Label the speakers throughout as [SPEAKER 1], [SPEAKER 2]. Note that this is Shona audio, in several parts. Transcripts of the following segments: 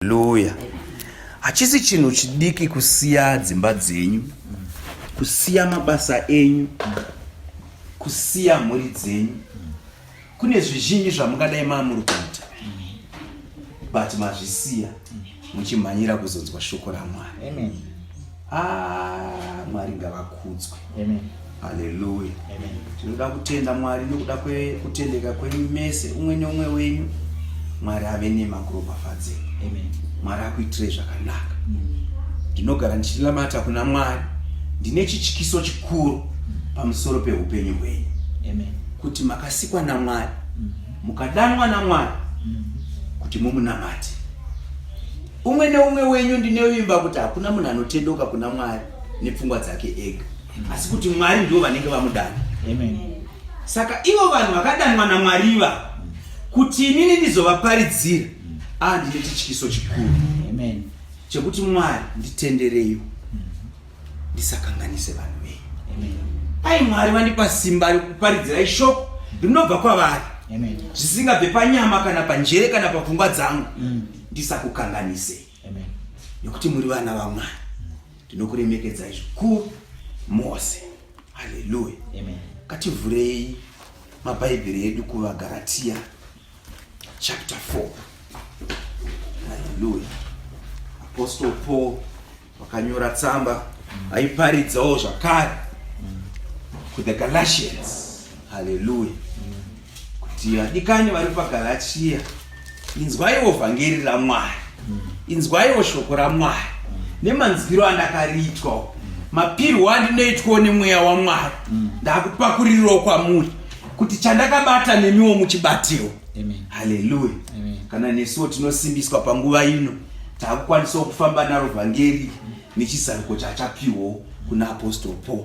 [SPEAKER 1] Hallelujah. Hachisi chinhu chidiki kusiya dzimba dzenyu, kusiya mabasa enyu, kusiya mhuri dzenyu. Kune zvizhinji zvamungadai muri kuita, but mazvisiya muchimhanyira kuzonzwa shoko raMwari.
[SPEAKER 2] Amen.
[SPEAKER 1] Mwari ngavakudzwe.
[SPEAKER 2] Amen.
[SPEAKER 1] Hallelujah.
[SPEAKER 2] Amen.
[SPEAKER 1] Tinoda kutenda Mwari nokuda kutendeka kwenyu mese, umwe neumwe wenyu. Mwari ave nemakuropafadzei.
[SPEAKER 2] Amen.
[SPEAKER 1] Mwari akuitire zvakanaka. Ndinogara ndichilamata kuna Mwari. Ndine chichikiso chikuru pamusoro peupenyu hwenyu.
[SPEAKER 2] Amen.
[SPEAKER 1] Kuti makasikwa naMwari, mukadanwa naMwari, kuti mumunamate. Umwe neumwe wenyu ndinovimba kuti hakuna munhu anotendoka kuna Mwari nepfungwa dzake ega, asi kuti Mwari ndivo vanenge vamudana.
[SPEAKER 2] Amen.
[SPEAKER 1] Saka ivo vanhu vakadanwa naMwariva, kuti inini ndizovaparidzira, ndine chichikiso chikuru.
[SPEAKER 2] Amen.
[SPEAKER 1] Chekuti Mwari nditendereiwo ndisakanganise vanhu venyu.
[SPEAKER 2] Amen.
[SPEAKER 1] Mwari vandipa simba rekuparidzira shoko rinobva kwavari.
[SPEAKER 2] Amen.
[SPEAKER 1] Zvisingabve panyama kana panjere kana papfungwa dzangu, ndisakukanganisei.
[SPEAKER 2] Amen.
[SPEAKER 1] Nekuti muri vana vaMwari. Ndinokuremekedzai zvikuru mose. Hallelujah.
[SPEAKER 2] Amen.
[SPEAKER 1] Kativhurei mabhaibheri edu kuvaGaratia chapter 4. Hallelujah. Apostle Paul wakanyora tsamba aiparidzawo zvakare kuThe Galatians. Hallelujah. Kuti adikani vari paGalatia, inzwaiwo vhangeri raMwari, inzwaiwo shoko raMwari nemanzwiro andakariitwa, mapirwo andinoitwawo nemweya waMwari, ndakupakurirawo kwamuri kuti chandakabata nemiwo muchibatiwo. Hallelujah. Kana nesuwo tinosimbiswa panguva ino, takukwanisawo kufamba naro vhangeri nechizaruko chachapiwo kuna Apostle Paul.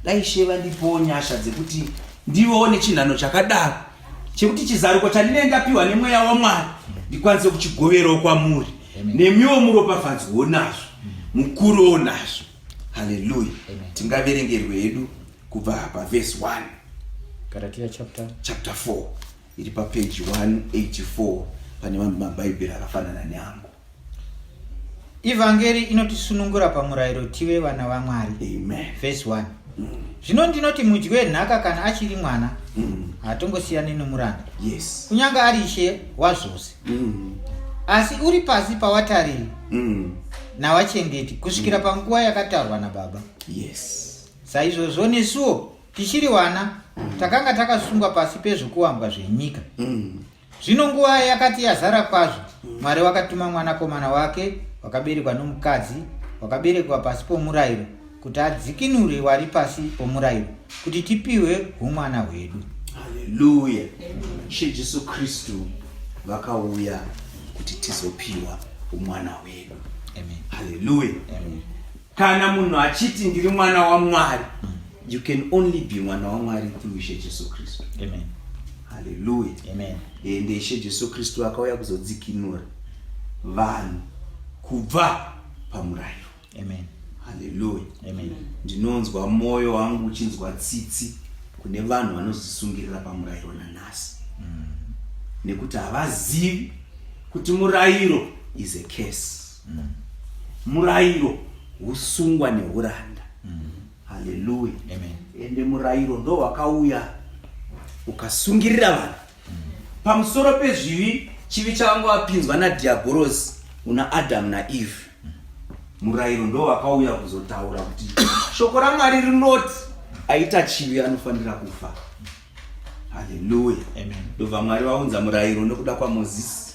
[SPEAKER 1] Dai sheva ndipowo nyasha dzekuti ndivowo nechinhano chakadaro chekuti chizaruko chandinenge ndapiwa nemweya waMwari ndikwanise kuchigoverawo kwamuri, nemiwo muropafadzwewo nazvo, mukuruwo nazvo. Hallelujah. Tingaverengerwe hedu kubva paverse 1.
[SPEAKER 2] Galatia chapter
[SPEAKER 1] 4 iri papage 184 pane mabhaibheri akafanana neangu.
[SPEAKER 2] Ivhangeri inotisunungura pamurayiro tive vana vaMwari.
[SPEAKER 1] Amen.
[SPEAKER 2] Verse 1. Zvino ndinoti mudyi wenhaka kana achiri mwana haatongosiyani nomuranda.
[SPEAKER 1] Yes.
[SPEAKER 2] Kunyange ari ishe wazvose. Asi uri pasi pawatariri navachengeti kusvikira panguva yakatarwa naBaba.
[SPEAKER 1] Yes.
[SPEAKER 2] Saizvozvo nesuwo tichiri vana takanga takasungwa pasi pezvokuwambwa zvenyika. Zvino nguva yakati yazara kwazvo, Mwari wakatuma mwanakomana wake wakaberekwa nomukadzi, wakaberekwa pasi pomurayiro, kuti adzikinure wari pasi pomurayiro, kuti tipiwe umwana hwedu.
[SPEAKER 1] Hallelujah. She Jesu Kristu vakauya kuti tizopiwa umwana hwedu.
[SPEAKER 2] Amen.
[SPEAKER 1] Hallelujah.
[SPEAKER 2] Amen.
[SPEAKER 1] Kana munhu achiti ndiri mwana waMwari, you can only be mwana waMwari through She Jesu Kristu.
[SPEAKER 2] Amen.
[SPEAKER 1] Hallelujah.
[SPEAKER 2] Amen.
[SPEAKER 1] Ende She Jesu Kristu akauya kuzodzikinura vanhu kubva pamurayiro.
[SPEAKER 2] Amen.
[SPEAKER 1] Hallelujah.
[SPEAKER 2] Amen.
[SPEAKER 1] Ndinonzwa moyo wangu uchinzwa tsitsi kune vanhu vanozvisungirira pamurayiro nanhasi. Nekuti havazivi kuti murayiro is a curse. Murayiro husungwa neuranda. Hallelujah.
[SPEAKER 2] Amen.
[SPEAKER 1] Ende murayiro ndo wakauya ukasungirira vanhu pamusoro pezvivi, chivi changa wapinzwa nadhiabhorosi una Adam naEve. Murayiro ndo wakauya kuzotaura kuti shoko raMwari rinoti aita chivi anofanira kufa. Hallelujah.
[SPEAKER 2] Amen.
[SPEAKER 1] Ndobva Mwari vaunza murayiro nokuda kwaMozisi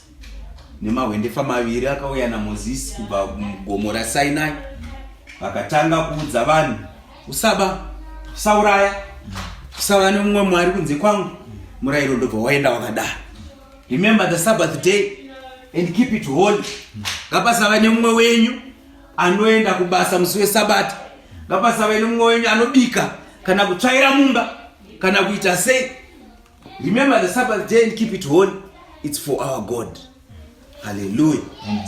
[SPEAKER 1] nemahwendefa maviri akauya naMozisi kubva mugomo raSinai, vakatanga kuudza vanhu usaba, usauraya, usava nemumwe mwari kunze kwangu. Murayiro ndobva waenda wakadaro. Remember the Sabbath day and keep it holy. Ngapasava nemumwe wenyu anoenda kubasa musi weSabata. Ngapasava nemumwe wenyu anobika kana kutsvaira mumba kana kuita sei. Remember the Sabbath day and keep it holy. It's for our God. Hallelujah.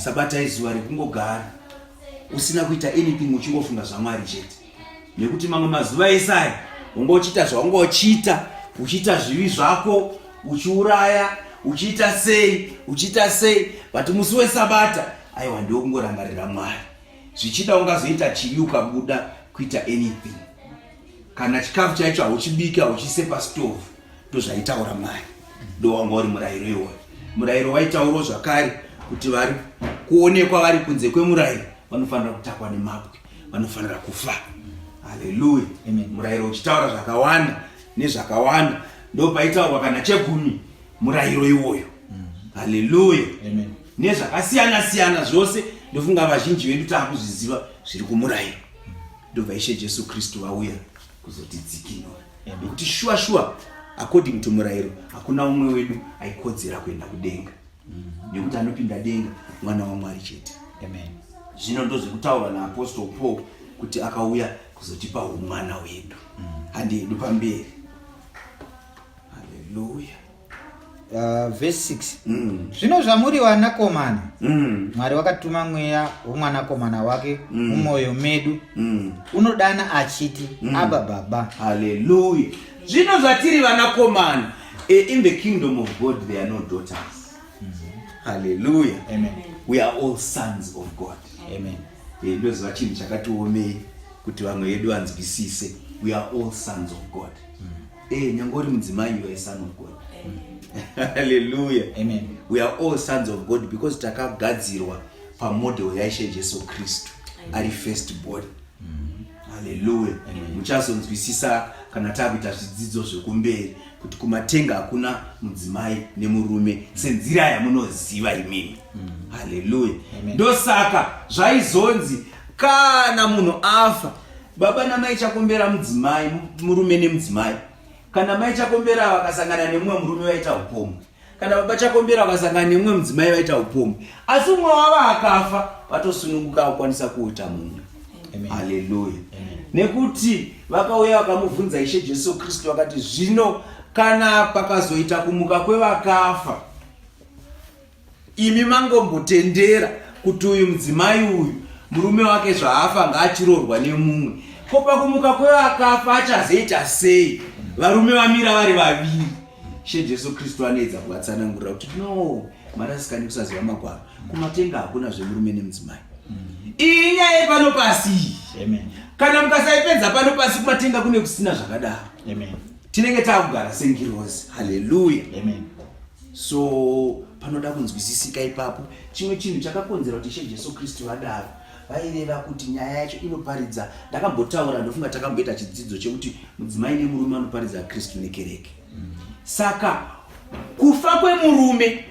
[SPEAKER 1] Sabata izuva rekungogara usina kuita anything, uchingofunga zvaMwari chete. Nekuti mamwe mazuva esaya ungochita zvaungochita, uchiita zvivi zvako, uchiuraya, uchiita sei, but musi weSabata aiwa ndokungorangarira Mwari. Zvichida ungazoita chivi ukabuda kuita anything. Kana chikafu chaicho hauchibiki hauchise pastove, ndozvaitaura Mwari. Ndowanga uri murayiro iwoyo. Murayiro waitauro zvakare kuti vari kuonekwa vari kunze kwemurayiro vanofanira kutakwa nemabwe, vanofanira kufa. Haleluya. Murayiro uchitaura zvakawanda nezvakawanda, ndopaitaurwa kana chegumi murayiro iwoyo. Haleluya. Nezvakasiyana siyana zvose ndofunga vazhinji vedu taakuzviziva zviri kumurayiro. Ndobva Ishe Jesu Kristu vauya kuzotidzikinura. Kuti shuwa according to murayiro hakuna umwe wedu aikodzera kuenda kudenga. Nekuti anopinda denga mwana waMwari chete. Zvino ndozvekutaurwa naApostle Paul kuti akauya kuzotipa umwana wedu. Handi yedu pamberi. Haleluya.
[SPEAKER 2] Verse 6. Zvino zvamuri vanakomana, Mwari wakatuma mweya womwanakomana wake mumwoyo medu, unodana achiti Abba Baba.
[SPEAKER 1] Haleluya. Zvino zvatiri vanakomana, in the kingdom of God there are no daughters. Hallelujah. We are all sons of God. Ndozva chinhu chakatiomei kuti vamwe vedu vanzwisise. We are all sons of God. Nyangori mudzimai, you are a son of God. Hallelujah. We are all sons of God because takagadzirwa pamodel yaIshe Jesu Kristu ari first born. Hallelujah. Muchazonzwisisa kana takuita zvidzidzo zvekumberi kuti kumatenga hakuna mudzimai nemurume senzira yamunoziva imimi. Hallelujah. Ndosaka zvaizonzi kana munhu afa, baba namai Chakombera mudzimai, murume nemudzimai. Kana mai Chakombera vakasangana nemumwe murume vaita upombwe, kana baba Chakombera vakasangana nemumwe mudzimai vaita upombwe, asi umwe wavo akafa vatosununguka vakwanisa kuita mumwe. Hallelujah. Nekuti vakauya vakamubvunza Ishe Jesu Kristu vakati, zvino kana pakazoita kumuka kwevakafa, imi mangombotendera kuti uyu mudzimai uyu murume wake zvaafa ngaachirorwa nemumwe, ko pakumuka kwevakafa achazoita sei varume vamira vari vaviri? Ishe Jesu Kristu anoedza kuvatsanangurira kuti no, marasikani kusaziva magwaro, kumatenga hakuna zvemurume nemudzimai. Iyi nyaya yepano pasi. Kana mukasaipedza pano pasi kumatenga kune kusina zvakadaro. Tinenge taakugara sengirozi. Haleluya. So panoda kunzwisisika ipapo. Chimwe chinhu chakakonzera kuti Ishe Jesu Kristu vadaro vaireva kuti nyaya yacho inoparidza. Ndakambotaura, ndofunga takamboita chidzidzo chekuti mudzimai nemurume anoparidza Kristu nekereke. Saka kufa kwemurume,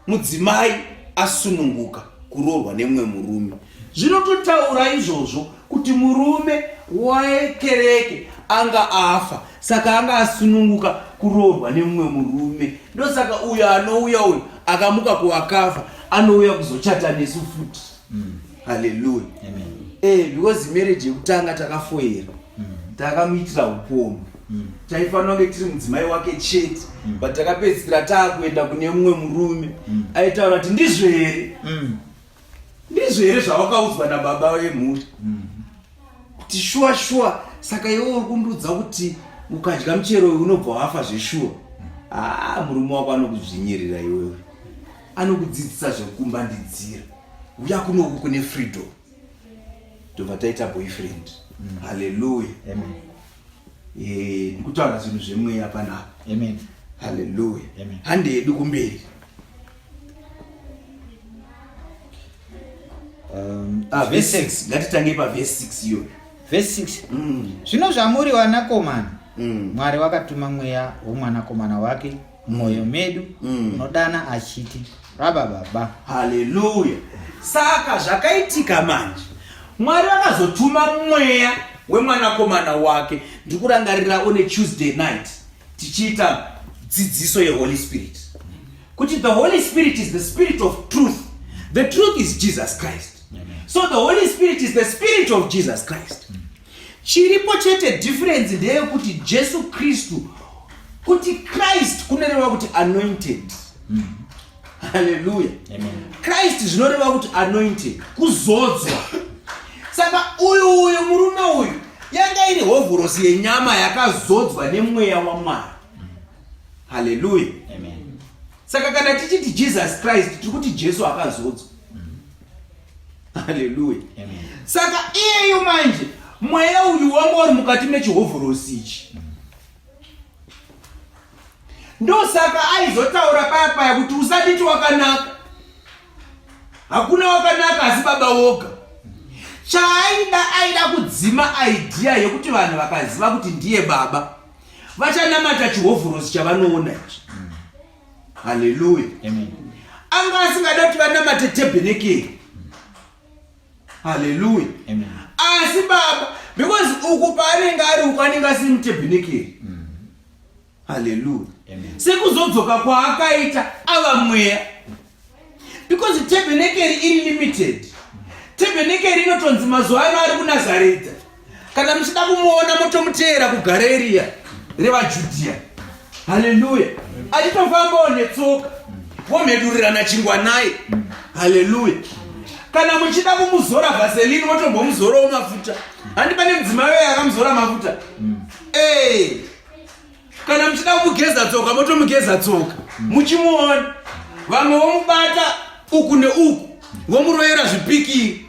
[SPEAKER 1] mudzimai asununguka kuroorwa nemumwe murume, zvinototaura izvozvo kuti murume wekereke anga afa, saka anga asununguka kuroorwa nemumwe murume. Ndosaka uyo anouya uyu akamuka kuvakafa anouya kuzochata nesu futi. Hallelujah. Because marriage yekutanga takafoera, takamuitira upombwe, taifanira kunge tiri mudzimai wake chete, but takapedzisira taakuenda kune mumwe murume. Aitaura kuti ndizvo here zvawakaudzwa nababa wemhuri, kuti shuwa. Saka iwe uri kundudza kuti ukadya muchero uyu unobva wafa zveshuwa. Murume wako anokuzvinyirira iwewe, anokudzidzisa zvekukumbandidzira. Uya kunoku kune freedom. Ndobva taita boyfriend. Hallelujah. Ndikutaura zvinhu zvemweya panapa. Hallelujah. Hande yedu kumberi. Verse 6. Ngatitange pa verse 6 iyo.
[SPEAKER 2] Verse 6. Zvino zvamuri vanakomana, Mwari wakatuma mweya womwanakomana wake mumwoyo medu, unodana achiti Abba Baba.
[SPEAKER 1] Hallelujah. Saka zvakaitika manje, Mwari akazotuma mweya wemwanakomana wake. Ndikurangarira on a Tuesday night tichiita dzidziso yeHoly Spirit, kuti the Holy Spirit is the spirit of truth. The truth is Jesus Christ. So the Holy Spirit is the spirit of Jesus Christ. Chiripo chete difference ndeyekuti Jesu Kristu, kuti Christ kunoreva kuti anointed. Hallelujah. Christ zvinoreva kuti anointed, kuzodzwa. Saka uyu murume uyu yanga iri hovhorosi yenyama yakazodzwa nemweya waMwari. Hallelujah. Saka kana tichiti Jesus Christ tiri kuti Jesu akazodzwa. Haleluya.
[SPEAKER 2] Amen.
[SPEAKER 1] Saka iyeyo manje mweya uyu wanga uri mukati mechihovhorosi ichi. Ndo saka aizotaura paya kuti usaditi wakanaka. Hakuna wakanaka asi baba woga. Aida kudzima idea yekuti vanhu vakaziva kuti ndiye baba vachanamata chihovhorosi chavanoona ichi. Haleluya.
[SPEAKER 2] Amen.
[SPEAKER 1] Anga asingada kuti vanamate tebhenekeri. Haleluya.
[SPEAKER 2] Amen.
[SPEAKER 1] Asi baba, because uku paanenge ari uku anenge asiri mutebhenekeri. Haleluya. Sekuzodzoka kwaakaita ava mweya. Because tebhenekeri iri limited. Tebhenekeri inotonzi mazuva ano ari kuNazareta. Kana muchida kumuona motomuteera kuGarirea revaJudhea. Haleluya. Achitofambawo netsoka womhedurirana chingwa naye. Haleluya. Kana muchida kumuzora vaselini motombomuzorowo mafuta. Handi pane mudzimai akamuzora mafuta. Kana muchida kumugeza tsoka motomugeza tsoka. Muchimuona vamwe vomubata uku neuku vomuroyera zvipikiri.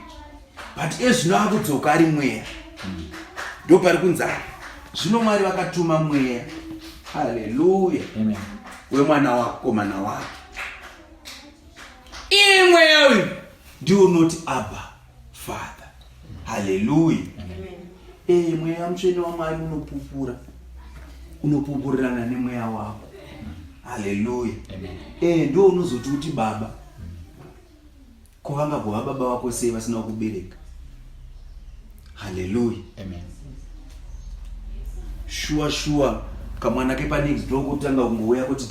[SPEAKER 1] But ezvino akudzoka ari mweya. Ndo pari kunzara. Zvino Mwari vakatuma mweya. Haleluya.
[SPEAKER 2] Amen.
[SPEAKER 1] Wemwana wakomana wake. Iye mweya uyu ndiwo unoti Abba Father. Haleluya. Mweya mutsvene waMwari unopupura. Unopupurirana nemweya wako. Haleluya. Ndo unozoti kuti baba. Kovanga kuva baba wako sei vasina kubereka. Haleluya.
[SPEAKER 2] Amen.
[SPEAKER 1] Shua kamwana ke panext door kutanga kungouya kuti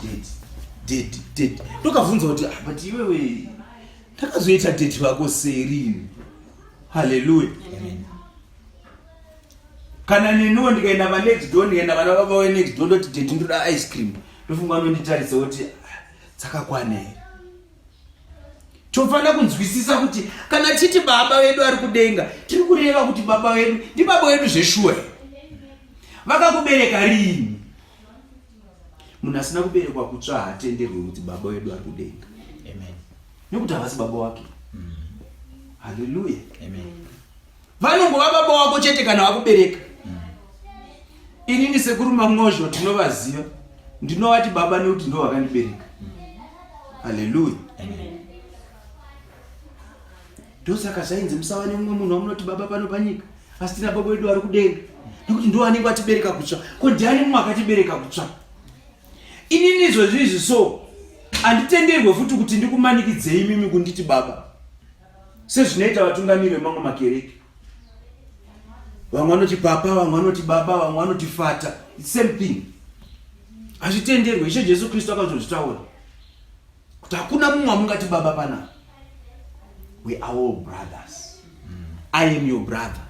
[SPEAKER 1] date. Ndokavunza kuti but iwewe takazoita date vako serini. Haleluya.
[SPEAKER 2] Amen.
[SPEAKER 1] Kana neniwo ndikaenda va next door ndikaenda vana baba we next door ndoti date ndoda ice cream. Ndofunga nonditarise kuti dzakakwana here. Tofanira kunzwisisa kuti kana titi baba wedu ari kudenga tiri kureva kuti baba wedu ndi baba wedu zveshuwa. Vakakubereka rini? Munhu asina kuberekwa kutsva haatenderwi kuti baba wedu ari kudenga.
[SPEAKER 2] Amen.
[SPEAKER 1] Nekuti havasi baba wake. Haleluya.
[SPEAKER 2] Amen.
[SPEAKER 1] Vanongova baba wako chete kana vakubereka. Inini sekuru Mangozho tinovaziva. Ndinovati baba nekuti ndo vakandibereka. Haleluya.
[SPEAKER 2] Amen.
[SPEAKER 1] Ndosaka zvainzi musava nemumwe munhu wamunoti baba pano panyika asi tina baba wedu ari kudenga. Nekuti ndo anenge atibereka kutsva. Ko ndiani mumwe akatibereka kutsva? Inini izvozvi so handitenderwe futi kuti ndikumanikidzei mimi kunditi baba sezvinoita vatungamiri vemamwe makereke. Vamwe vanoti papa, vamwe vanoti baba, vamwe vanoti fata. It's same thing. Hazvitenderwe. Ishe Jesu Kristu akazozvitaura kuti hakuna mumwe amungati baba pana. We are all brothers. I am your brother.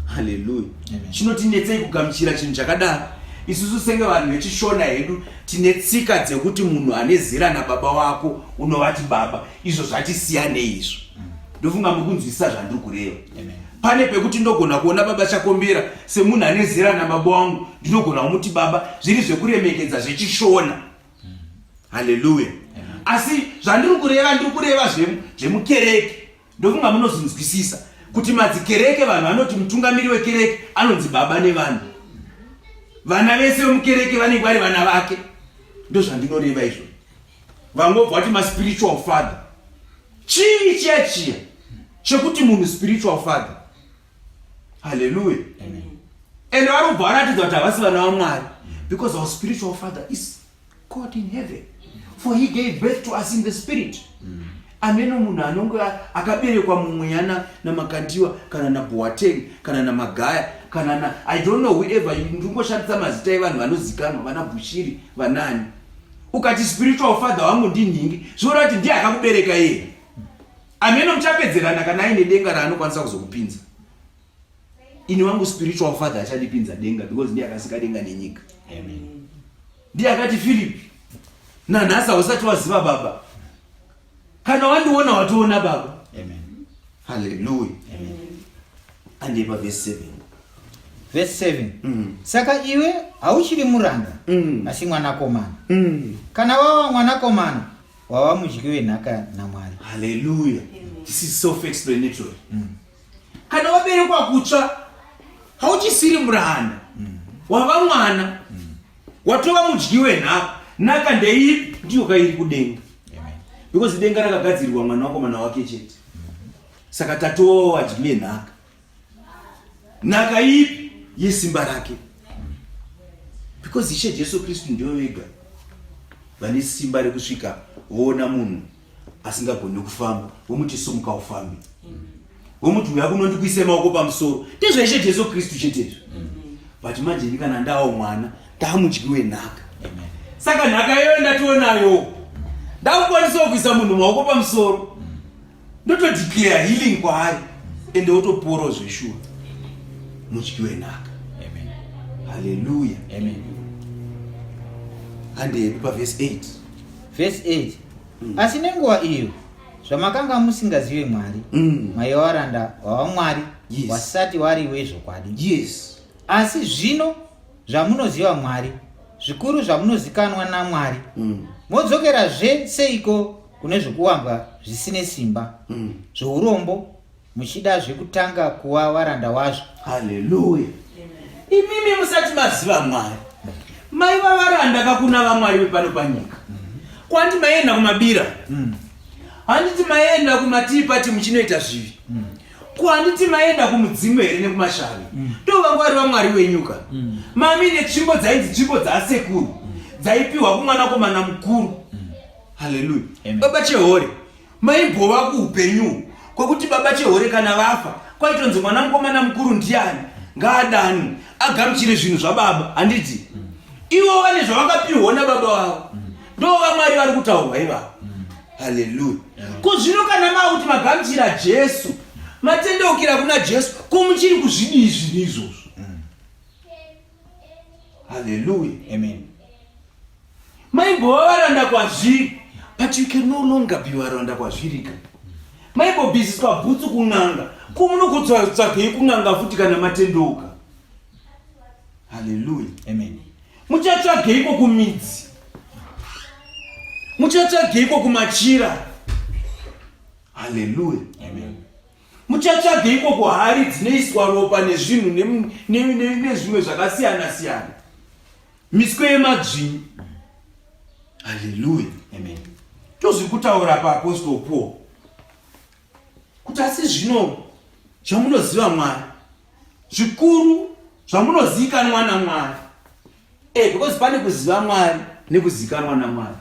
[SPEAKER 1] Hallelujah. Chinotinetsei kugamuchira chinhu chakadaro. Isusu senge vanhu vechishona hedu tine tsika dzekuti munhu ane zera nababa wako unovati baba. Izvo zvatisiyanei izvo. Ndofunga mukunzwisisa zvandiri kureva. Pane pekuti ndogona kuona baba Chakombera semunhu ane zera nababa wangu ndinogona kumuti baba zviri zvekuremekedza zvechishona. Hallelujah. Asi zvandiri kureva zvemukereke. Ndofunga munozvinzwisisa kuti madzikereke vanhu vanoti mutungamiri wekereke anonzi baba nevanhu. Vana vese vemukereke vanenge vari vana vake. Ndo zvandinoreva izvo. Vamwe vati ma-spiritual father. Chii chiya chekuti munhu spiritual father. Hallelujah. And varobva varatidza kuti havasi vana vaMwari. Because our spiritual father is God in heaven. For he gave birth to us in the spirit. Ameno munhu anonge akaberekwa mumweya namakandiwa kana naBoateng kana namagaya kana na I don't know whoever. Ndingoshandisa mazita evanhu vanozikanwa vana Bushiri vanani. Ukati spiritual father wangu ndinhingi zvorati kuti ndiye akakubereka iye. Ameno muchapedzerana kana aine denga raanokwanisa kuzokupinza. Ini wangu spiritual father achandipinza denga because ndiye akasika denga nenyika.
[SPEAKER 2] Amen.
[SPEAKER 1] Ndiye akati Philip nanhasa usati waziva baba. Kana wandiona watoona baba.
[SPEAKER 2] Amen.
[SPEAKER 1] Hallelujah.
[SPEAKER 2] Amen.
[SPEAKER 1] Andipa verse 7.
[SPEAKER 2] Verse 7. Saka iwe hauchiri muranda asi mwanakomana. Kana wava mwanakomana wava mudyi wenhaka naMwari.
[SPEAKER 1] Hallelujah. This is self-explanatory. Kana waberekwa kutsva hauchisiri muranda wava mwana watova mudyi wenhaka. Nhaka ndeipi? Ndiyo kairi kudenga. Because denga rakagadzirirwa mwana wako mana wake chete. Saka tatovawo vadyi venhaka. Nhaka ipi? Yesimba rake. Because Ishe Jesu Kristu ndiyo vega vane simba rekusvika voona munhu asingagoni kufamba vomuti sumuka ufambe, vomuti uya kunondikuise maoko pamusoro. Ndizvo Ishe Jesu Kristu chetezvo. But manje kana ndawo mwana ndamudyi wenhaka. Saka nhaka iyoyo ndationayo ndakukwanisawo kuisa munhu maoko pamusoro ndotodeclare healing kwaari ende wotoporo zveshuwa mudyi wenhaka. Hallelujah.
[SPEAKER 2] Amen.
[SPEAKER 1] And verse 8.
[SPEAKER 2] Verse 8. Asi nenguva iyo zvamakanga musingazive Mwari, maiva varanda vava Mwari, wasati vari wezvokwadi.
[SPEAKER 1] Yes.
[SPEAKER 2] Asi zvino zvamunoziva Mwari, zvikuru zvamunozikanwa naMwari, modzokerazve seiko kune zvokuwambwa zvisine simba, zvourombo, muchida zvekutanga kuva varanda wazvo.
[SPEAKER 1] Hallelujah. Imimi musati maziva Mwari, maiva varanda kakuna vaMwari vepano panyika. Kwandi maenda kumabira, handiti maenda kumatipati muchinoita zvivi, kwanditi maenda kumudzimu here nekumashavi. Ndova ngwari vaMwari wenyuka. Mami netsvimbo dzaidzi nzvimbo dzaasekuru dzaipiwa kumwanakomana mukuru. Hallelujah. Baba Chehore maimbova kuupenyu kwekuti baba Chehore kana vafa kwaitonzi mwana mukomana mukuru ndiani ngaadani agamuchire zvinhu zvababa. Handiti ivo vane zvavakapiwa nababa wavo, ndo vaMwari vari kutaurwa ivavo. Hallelujah. Kuzvino kana makuti magamuchira Jesu, matendeukira kuna Jesu, kumuchiri kuzvidii zvinhu izvozvo. Hallelujah.
[SPEAKER 2] Amen.
[SPEAKER 1] Maimbova varanda kwazviri, but you can no longer be varanda kwazvirika. Maimbobvisiswa bhutsu kun'anga, kumunokutsvagei kun'anga futi kana matendeuka. Hallelujah.
[SPEAKER 2] Amen.
[SPEAKER 1] Muchatsvageiko kumidzi, muchatsvageiko kumachira. Hallelujah.
[SPEAKER 2] Amen.
[SPEAKER 1] Muchatsvageiko kuhari dzinoiswa ropa nezvinhu nezvimwe zvakasiyana siyana, miswe yemadzvinyu. Hallelujah.
[SPEAKER 2] Amen.
[SPEAKER 1] Tozvi kutaura paApostle Paul kuti asi zvino zvamunoziva Mwari, zvikuru zvamunozikanwa naMwari. Because pane kuziva Mwari nekuzikanwa naMwari.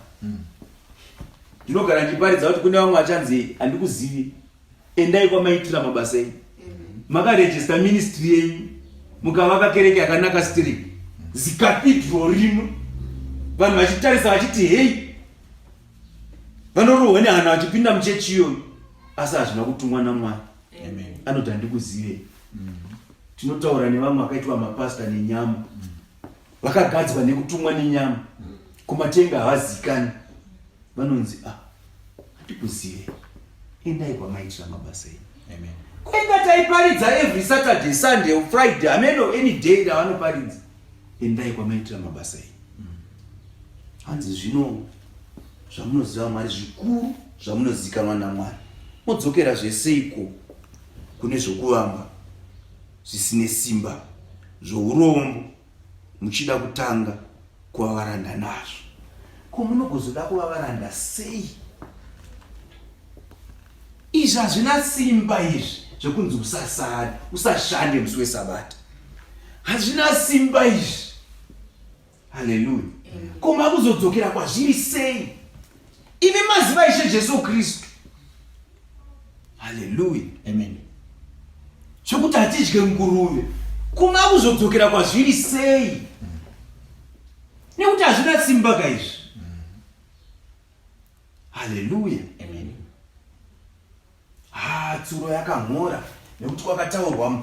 [SPEAKER 1] Ndinogara ndiparidza kuti kune vamwe vachanzi handikuzivi, endai kwamaitira mabasa enyu. Makarejista ministry yenyu, mukavaka kereke yakanaka strict, zikapidhiro rimwe, vanhu vachitarisa vachiti hei, vanorohwa nehana vachipinda muchechi iyoyo, asi hazvina kutumwa naMwari. Anoti handikuzive. Tinotaura nevamwe vakaitwa mapasta nenyama, vakagadzwa nekutumwa nenyama, kumatenga havazikani, vanonzi handikuzive, endai kwamaitira mabasa enyu. Kwenga taiparidza every Saturday, Sunday, Friday, ameno any day davanoparidza, endai kwamaitira mabasa enyu. Hanzi zvino zvamunoziva Mwari, zvikuru zvamunozikanwa naMwari, modzokera zveseiko kune zvokuvamba zvisine simba, zvourombo, muchida kutanga kuva varanda nazvo. Ko munogozoda kuva varanda sei? Izvi hazvina simba izvi zvekunzi usashande musi weSabata. Hazvina simba izvi. Hallelujah. Ko makuzodzokera kwazviri sei? Imi maziva Ishe Jesu Kristu. Hallelujah.
[SPEAKER 2] Amen.
[SPEAKER 1] Chokuti hatidye nguruve, ko makuzodzokera kwazviri sei? Nekuti hazvina simba kaizvi. Hallelujah.
[SPEAKER 2] Amen.
[SPEAKER 1] Tsuro yakamhora nekuti kwakataurwa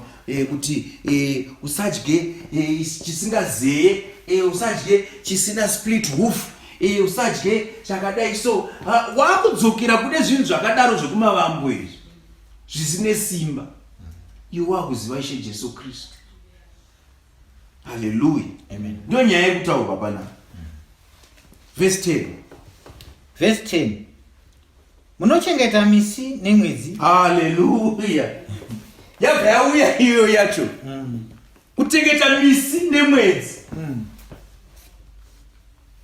[SPEAKER 1] kuti usadye chisingazeye, usadye chisina split hoof, usadye chakadai. So wakudzokera kune zvinhu zvakadaro zvekumavambo izvi zvisine simba. Iwe wakuziva Ishe Jesu Kristu. Hallelujah.
[SPEAKER 2] Amen.
[SPEAKER 1] Ndio nyaya yekutaurwa panapa. Verse 10.
[SPEAKER 2] Verse 10. Munochengeta misi nemwedzi.
[SPEAKER 1] Haleluya. Yabva yauya iyo yacho. Kuchengeta misi nemwedzi.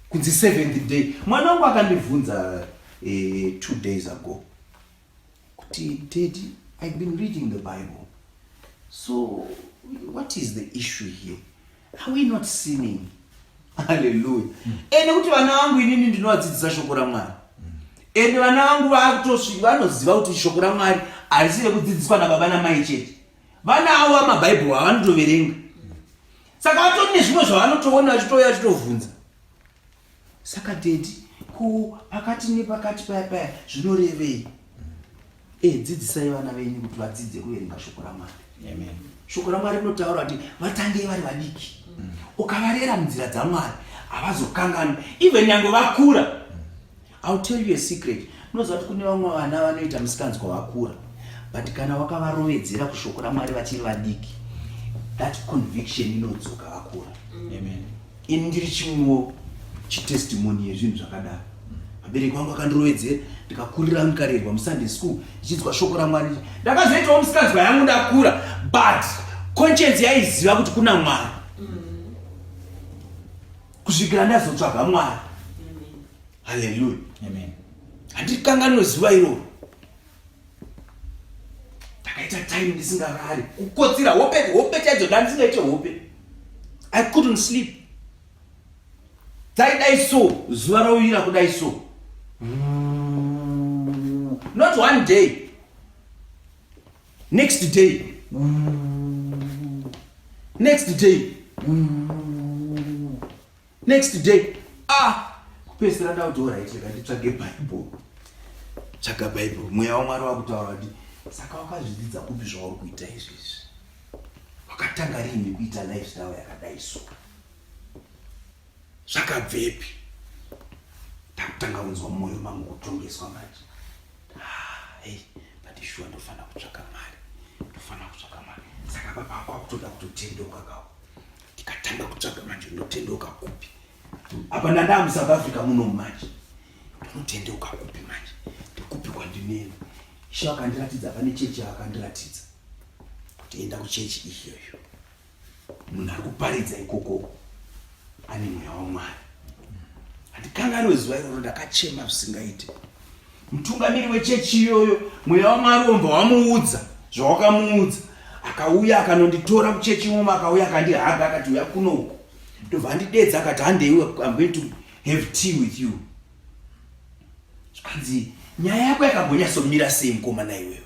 [SPEAKER 1] Kunzi 7th day. Mwana wangu akandibvunza 2 days ago. Kuti Daddy, I've been reading the Bible. So what is the issue here? Are we not sinning? Hallelujah. Ene kuti vana vangu inini ndinovadzidzisa shoko raMwari. Ende vana vangu vakutosvika vanoziva kuti shoko raMwari harisi rekudzidziswa nababa namai chete. Vana avo mabhaibheri avanotoverenga. Saka vatori nezvimwe zvavanotoona vachitouya vachitovhunza. Saka Daddy, pakati nepakati paya zvinorevei? Dzidzisai vana venyu kuti vadzidze kuverenga shoko raMwari.
[SPEAKER 2] Amen.
[SPEAKER 1] Shoko raMwari rinotaura kuti vatangei vari vadiki. Ukavarera munzira dzaMwari havazokangani. Even nyange vakura. I'll tell you a secret. Unoziva kuti kune vamwe vana vanoita musikanzwa vakura. But kana wakavarovedzera kushoko raMwari vachiri vadiki, that conviction inodzoka vakura.
[SPEAKER 2] Amen.
[SPEAKER 1] Ini ndiri chimwewo chitestimony yezvinhu zvakadaro. Abereki vangu akandirovedzera ndikakurira ndikarerwa muSunday school ndichidzwa shoko raMwari. Ndakazoitawo musikanzwa yangu ndakura, but conscience yaiziva kuti kuna Mwari. Kusvikira ndazotsvaga Mwari. Hallelujah.
[SPEAKER 2] Amen.
[SPEAKER 1] Handikanganwe zuva iroro. Ndakaita time ndisingarari. Kukotsira hope chaidzo ndandisingaite hope. I couldn't sleep. Dai so zuva rawira kudai so. Not one day. Next day. Next day. Next day. Kupesera ndautora icheka nditsvage Bible. Tsvaga Bible. Mweya waMwari wakutaura kuti saka wakazvidzidza kupi zvauri kuita izvezvi. Wakatanga rini kuita lifestyle yakadai so. Zvakabvepi? Ndakutanga kunzwa mwoyo mangu kutongeswa manje. But sure ndofana kutsvaka Mwari. Saka baba kwakutoda kutotendoka kawo. Ndikatanga kutsvaka manje ndotendoka kupi? Apa ndanda muSouth Africa muno manje. Ndinotendoka kupi manje? Ndikupi kwandineni? Ishe akandiratidza pane chechi akandiratidza. Kuti enda kuchechi iyoyo. Munhu ari kuparidza ikoko ane mweya waMwari. Handikanganwe zuva iroro ndakachema zvisingaite. Mutungamiri wechechi iyoyo mweya waMwari womba wamuudza zvawakamuudza. Akauya akanonditora kuchechi imomo, akauya akandihaga akati uya kunoko. Ndobva andidedza akati handeiwe, I'm going to have tea with you. Zvikanzi nyaya yako yakambonyasomira sei mukomana iwewe?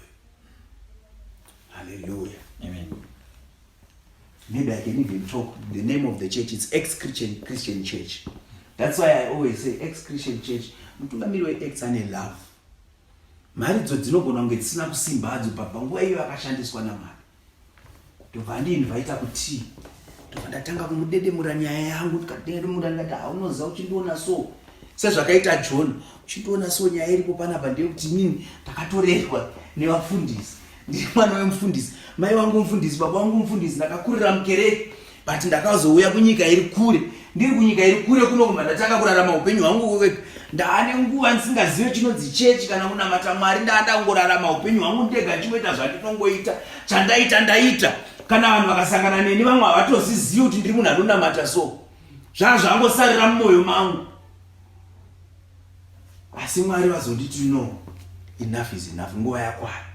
[SPEAKER 1] Hallelujah.
[SPEAKER 2] Amen.
[SPEAKER 1] Maybe I can even talk. The name of the church is ex-Christian Church. That's why I always say ex-Christian Church. Mutungamiri we-ex ane love. Mari dzinogona kunge dzisina kusimba hadzo panguva iyo akashandiswa naMwari. Ndobva andiinvita kuti ndobva ndatanga kumudedemura nyaya yangu, tikadedemura ndikati unoziva uchindiona so. Sezvakaita John, uchindiona so nyaya iripo panapa ndeyekuti inini ndakatorerwa nevafundisi. Ndiri mwana wemufundisi. Mai wangu mufundisi, baba wangu mufundisi, ndakakurira mukereke. But ndakazouya kunyika iri kure. Ndiri kunyika iri kure kunoguma ndatanga kurarama upenyu hwangu wega. Ndaane nguva ndisingazive chinonzi chechi kana kunamata Mwari. Ndangorarama upenyu hwangu ndega ndichingoita zvandinongoita. Chandaita. Kana vanhu vakasangana neni vamwe havatozizivi kuti ndiri munhu anonamata so. Zvangosarira mumwoyo mangu. Asi Mwari vazonditi no. Enough is enough. Nguva yakwana.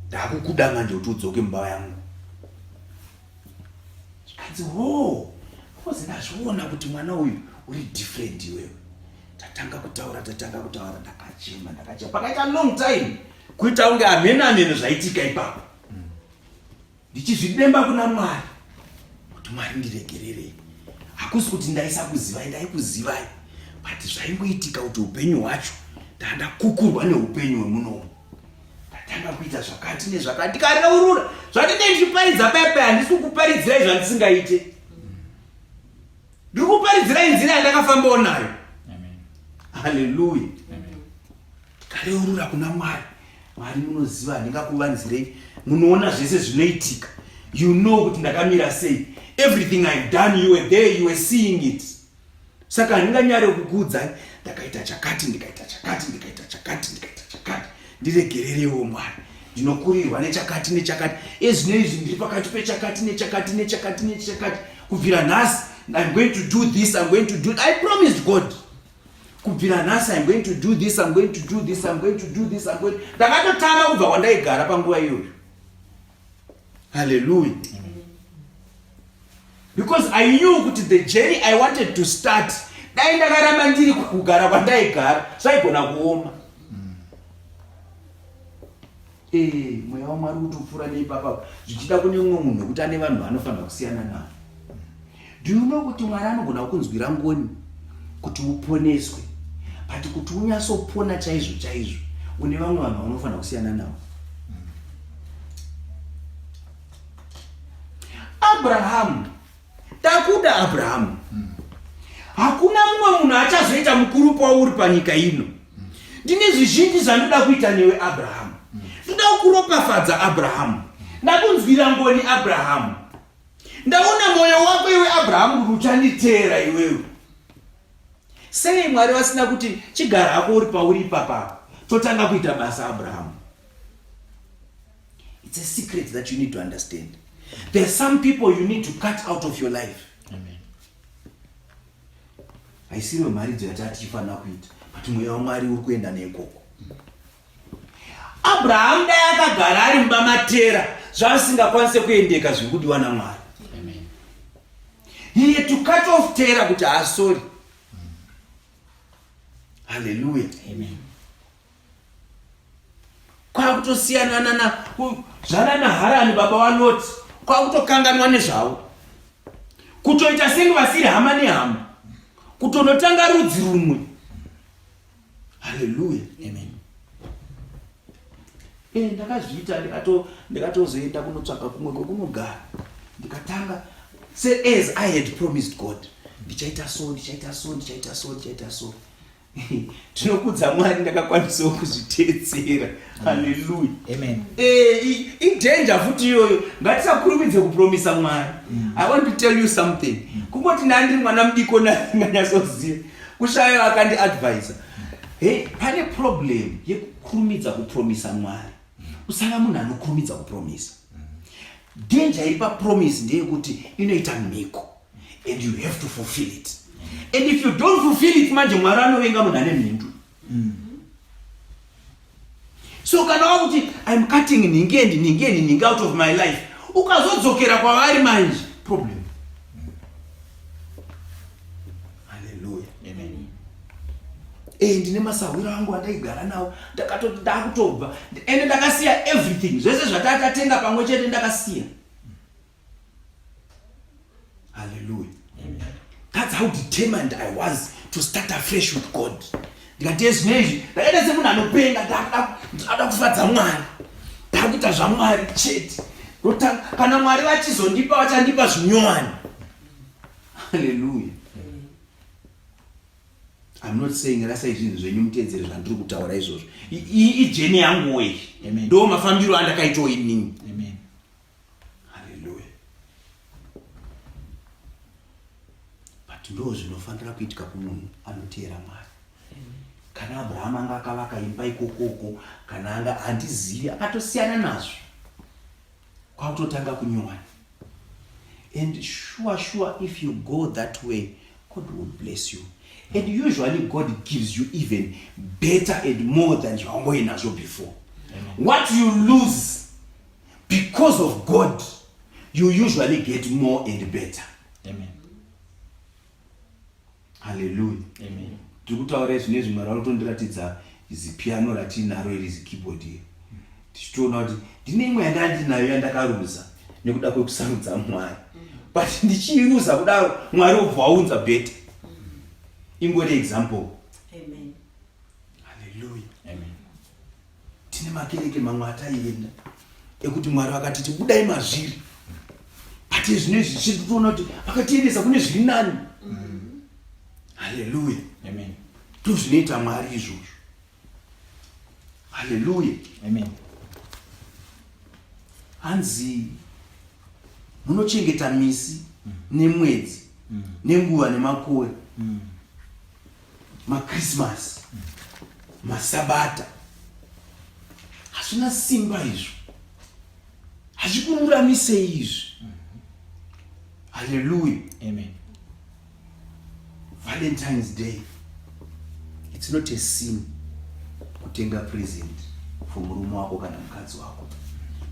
[SPEAKER 1] Ndakukuda manje kuti udzoke mumba yangu. Zvikanzi kozi ndazviona kuti mwana uyu uri different iwewe. Tatanga kutaura ndakachema. Pakaita long time kuita unge amene zvaitika ipapo. Ndichizvidemba kuna Mwari kuti Mwari ndiregererei. Hakusi kuti ndaikuzivai, but zvaingoitika kuti upenyu hwacho ndandakukurwa neupenyu hwemunomu. Ndatanga kuita zvakati nezvakati, ndikareurura zvati ndichiparidza pepe, handisi kuparidzirai zvandisingaite. Ndiri kuparidzirai nzira yandakafambawo nayo. Hallelujah. Ndikareurura kuna Mwari. Mwari munoziva, handingakuvanzirei. Munoona zvese zvinoitika. You know kuti ndakamira sei. Everything I've done, you were there, you were seeing it. Saka handinganyare kukuudzai. ndakaita chakati ndiregererewo Mwari, ndinokurirwa nechakati ezvinezvi ndiri pakati pechakati nechakati kubvira nhasi I'm going to do this, I promised God kubvira nhasi I'm going to do this, ndakatotama kubva kwandaigara panguva iyoyo. Hallelujah. Because I knew kuti the journey I wanted to start, dai ndakaramba ndiri kugara kwandaigara zvaigona kuoma. Mweya waMwari utopfuura neipapa zvichida kune umwe munhu wekuti ane vanhu vanofanira kusiyana navo. Do you know kuti Mwari anogona kukunzwira ngoni kuti uponeswe, but kuti unyatsopona chaizvo une vamwe vanhu vanofanira kusiyana navo. Abrahamu, takuda Abrahamu, hakuna mumwe munhu achazoita mukuru pauri panyika ino. Ndine zvizhinji zvandoda kuita newe Abrahamu. Ndoda kuropafadza Abrahamu, ndakunzwira ngoni Abrahamu, ndaona mwoyo wako iwe Abrahamu kuti uchanditeera iwewe. Sei Mwari vasina kuti chigara hako uri pauri ipapa totanga kuita basa Abrahamu? It's a secret that you need to understand. There are some people you need to cut out of your life.
[SPEAKER 2] Amen.
[SPEAKER 1] Haisiriwe maridzo yatati chifanira kuita, but mweya waMwari uri kuenda neikoko. Abrahamu dai akagara ari mumba matera zvaasingakwanise kuendeka zvikudiwa naMwari. He had to cut off terror kuti haasori. Hallelujah.
[SPEAKER 2] Amen.
[SPEAKER 1] Kwakutosiyana zvana naHarani baba waLoti, kwakutokanganwa nezvavo, kutoita senge vasiri hama nehama, kutonotanga rudzi rumwe. Hallelujah.
[SPEAKER 2] Amen.
[SPEAKER 1] Ndakazviita ndikatozoenda kunotsvaka kumwe kwekunogara, ndikatanga as I had promised God, ndichaita so. Tinokudza Mwari ndakakwanisawo kuzviteedzera. Hallelujah.
[SPEAKER 2] Amen.
[SPEAKER 1] Danger futi iyoyo, ngatisakurumidze kupromisa Mwari. I want to tell you something. Kungoti ndandiri mwana mudiko ndanyatsoziva, kushayo akandi advisor. Pane problem yekukurumidza kupromisa Mwari. Usava munhu anokurumidza kupromisa. Danger iripa promise ndeyekuti inoita mhiko, and you have to fulfill it. And if you don't fulfill it, manje Mwari anovenga munhu ane mhindu. So kana wakuti I'm cutting ningi out of my life, ukazodzokera kwavari manje problem. Hallelujah.
[SPEAKER 2] Amen.
[SPEAKER 1] Ndine masahwiro angu andaigara nawo, ndakatoti ndakutobva ende ndakasiya everything, zvese zvatatatenga pamwe chete ndakasiya. Hallelujah.
[SPEAKER 2] Amen.
[SPEAKER 1] That's how determined I was to start afresh with God. Ndikati zvinezvi ndakaita semunhu anopenga, ndakada kufadza Mwari, ndakuita zvaMwari chete. Kana Mwari vachizondipa vachandipa zvinyowani. Hallelujah. I'm not saying rasai zvinhu zvenyu muteedzere zvandiri kutaura izvozvo. Ijeni yangu wei. Ndo mafambiro andakaitawo inini.
[SPEAKER 2] Amen.
[SPEAKER 1] Hallelujah. But ndo zvinofanira kuitika kumunhu anoteera Mwari. Kana Abrahamu anga akavaka imba ikokoko, kana anga handizivi, akatosiyana nazvo, kwakutotanga kunyowani. And sure, if you go that way, God will bless you. And usually God gives you even better and more than you were nazvo before. Amen. What you lose because of God, you usually get more and better.
[SPEAKER 2] Amen.
[SPEAKER 1] Hallelujah.
[SPEAKER 2] Amen.
[SPEAKER 1] Tikutaura zvinezvi Mwari anotondiratidza izi piano ratinaro iri keyboard iri. Tichitoona kuti ndine imwe yandandinayo yandakaruza nekuda kwekusarudza Mwari. But ndichiiruza kudaro Mwari obva aunza better. Ingori example.
[SPEAKER 3] Amen.
[SPEAKER 1] Hallelujah.
[SPEAKER 2] Amen.
[SPEAKER 1] Tine makereke mamwe ataienda ekuti Mwari vakati tibudai mazviri. But zvinezvi tichitoona kuti vakatiendesa kune zviri nani. Hallelujah.
[SPEAKER 2] Amen.
[SPEAKER 1] Tozvinoita Mwari izvozvo. Hallelujah.
[SPEAKER 2] Amen.
[SPEAKER 1] Hanzi munochengeta misi nemwedzi nenguva nemakore. maChristmas, masabata, hazvina simba izvo, hazvikururamise izvi. Hallelujah.
[SPEAKER 2] Amen.
[SPEAKER 1] Valentine's Day, it's not a sin kutenga present for murume wako kana mukadzi wako,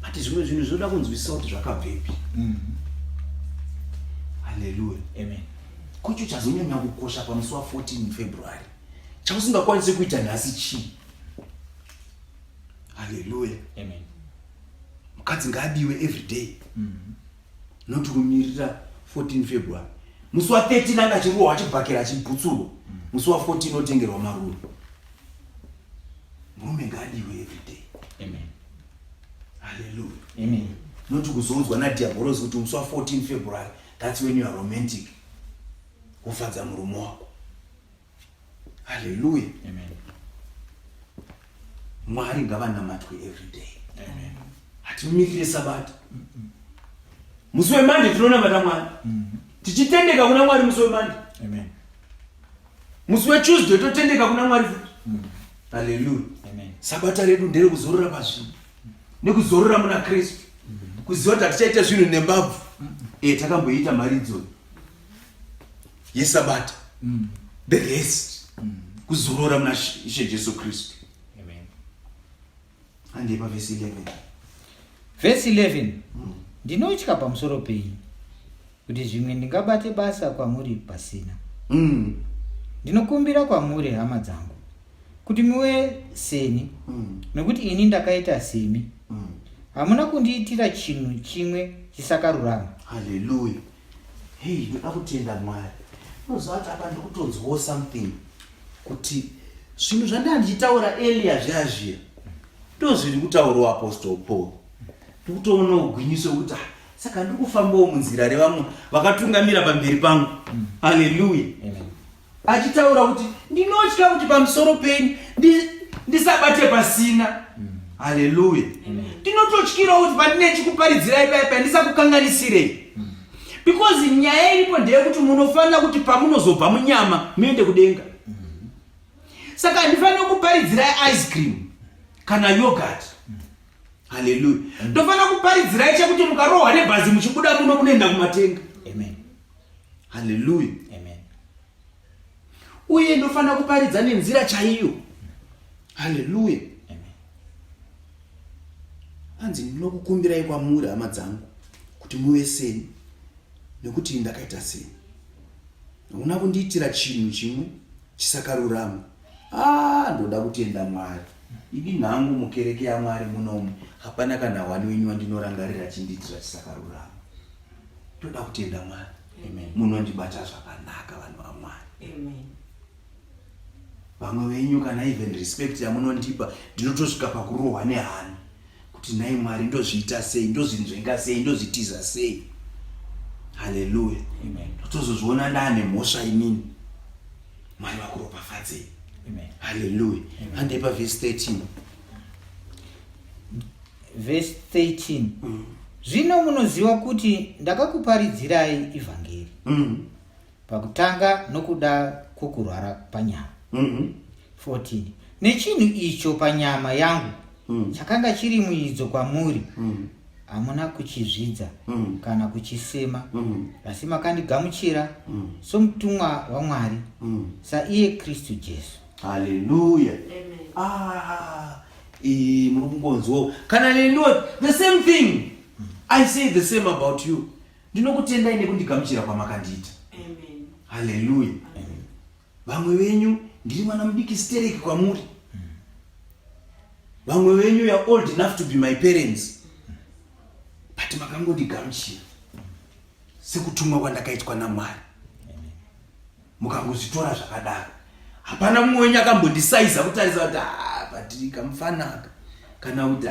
[SPEAKER 1] but zvimwe zvinhu zvoda kunzwisisa kuti zvakabvepi. Hallelujah.
[SPEAKER 2] Amen.
[SPEAKER 1] Kucho chazonyanya kukosha pamusi wa 14 February chausingakwanisi kuita nhasi chii. Hallelujah.
[SPEAKER 2] Amen.
[SPEAKER 1] Mukadzi ngaadiwe every day, not kumirira 14 February. Musi wa 13 anga chirohwa achibhakira achibhutsurwa, musi wa 14 otengerwa maruva. Murume ngaadiwe every day.
[SPEAKER 2] Amen.
[SPEAKER 1] Hallelujah.
[SPEAKER 2] Amen.
[SPEAKER 1] Not kuzoudzwa nadiabhorosi kuti musi wa 14 February, that's when you are romantic. Kufadza murume wako. Hallelujah.
[SPEAKER 2] Amen.
[SPEAKER 1] Mwari ngavanamatwe every day.
[SPEAKER 2] Amen.
[SPEAKER 1] Hatimirire sabata. Musi weMonday tinonamata Mwari. Tichitendeka kuna Mwari musi weMonday.
[SPEAKER 2] Amen.
[SPEAKER 1] Musi weTuesday totendeka kuna Mwari futi. Hallelujah.
[SPEAKER 2] Amen.
[SPEAKER 1] Sabata redu ndere kuzorora pazvinhu. Nekuzorora muna Kristu. Kuziva kuti tichaita zvinhu nembabvu. Takamboita maridzo yesabata. The rest. Kuzorora muna Ishe Jesu Kristu.
[SPEAKER 2] Amen.
[SPEAKER 1] Andipa verse 11.
[SPEAKER 2] Verse 11. Ndinotya pamusoro penyu kuti zvimwe ndingabate basa kwamuri pasina. Ndinokumbira kwamuri hama dzangu kuti muve seni, nekuti ini ndakaita semi. Hamuna kundiitira chinhu chimwe chisakarurama.
[SPEAKER 1] Hallelujah. Hey, ndoda kutenda Mwari. Unoziva kuti apa ndikutonzwawo something kuti zvinhu zvandandichitaura earlier zvazviya ndozviri kutaurawo Apostle Paul. Ndikutoona ugwinyiso kuti saka ndikufambawo munzira revamwe vakatungamira pamberi pangu. Hallelujah.
[SPEAKER 2] Amen.
[SPEAKER 1] Achitaura kuti ndinotya kuti pamusoro penyu ndisabate pasina. Hallelujah. Ndinototyirawo kuti pandine chikuparidzirai paipa ndisakukanganisirei. Because nyaya iripo ndeyekuti munofanira kuti pamunozobva munyama muende kudenga. Saka handifanira kuparidzirai ice cream kana yogurt. Hallelujah. Ndofanira kuparidzirai chekuti mukarohwa nebhazi muchibuda muno munoenda kumatenga.
[SPEAKER 2] Amen.
[SPEAKER 1] Hallelujah.
[SPEAKER 2] Amen.
[SPEAKER 1] Uye ndofanira kuparidza nenzira chaiyo. Hallelujah.
[SPEAKER 2] Amen.
[SPEAKER 1] Hanzi ndinokukumbirai kwamuri hama dzangu kuti muve seni, nekuti ndakaita seni. Una kundiitira chinhu chimwe chisakarurama. Ndoda kutenda Mwari. Ini nhangu mukereke yaMwari munomu hapana kana wani wenyu wandinorangarira chindiitira chisakarurama. Ndoda kutenda Mwari.
[SPEAKER 2] Amen.
[SPEAKER 1] Munondibata zvakanaka vanhu vaMwari.
[SPEAKER 3] Amen.
[SPEAKER 1] Vamwe venyu kana even respect yamunondipa ndinotosvika pakurohwa nehana kuti nai Mwari ndozviita sei, ndozvinzvenga sei, ndozvitiza sei. Hallelujah.
[SPEAKER 2] Amen.
[SPEAKER 1] Totozozviona ndane mhosva inini. Mwari vakuropafadzei.
[SPEAKER 2] Amen.
[SPEAKER 1] Hallelujah. Andipa verse 13.
[SPEAKER 2] Verse 13. Zvino munoziva kuti ndakakuparidzirai ivhangeri pakutanga nokuda kwokurwara panyama. 14. Nechinhu icho panyama yangu chakanga chiri muidzo kwamuri, hamuna kuchizvidza kana kuchisema, asi makandigamuchira somutumwa waMwari, saiye Kristu Jesu.
[SPEAKER 1] Hallelujah. Muri kungonzwawo kana neno the same thing. I say the same about you. Ndinokutendai nekundigamuchira kwamakandiita.
[SPEAKER 3] Amen.
[SPEAKER 1] Hallelujah. Vamwe venyu ndiri mwana mudiki stereki kwamuri. Vamwe venyu you are old enough to be my parents. But makangondigamuchira sekutumwa kwandakaitwa naMwari. Mukangozvitora zvakadaro. Hapana mumwe wenyu akambondisaiza kutarisa kuti patiri kamufanaka kana kuti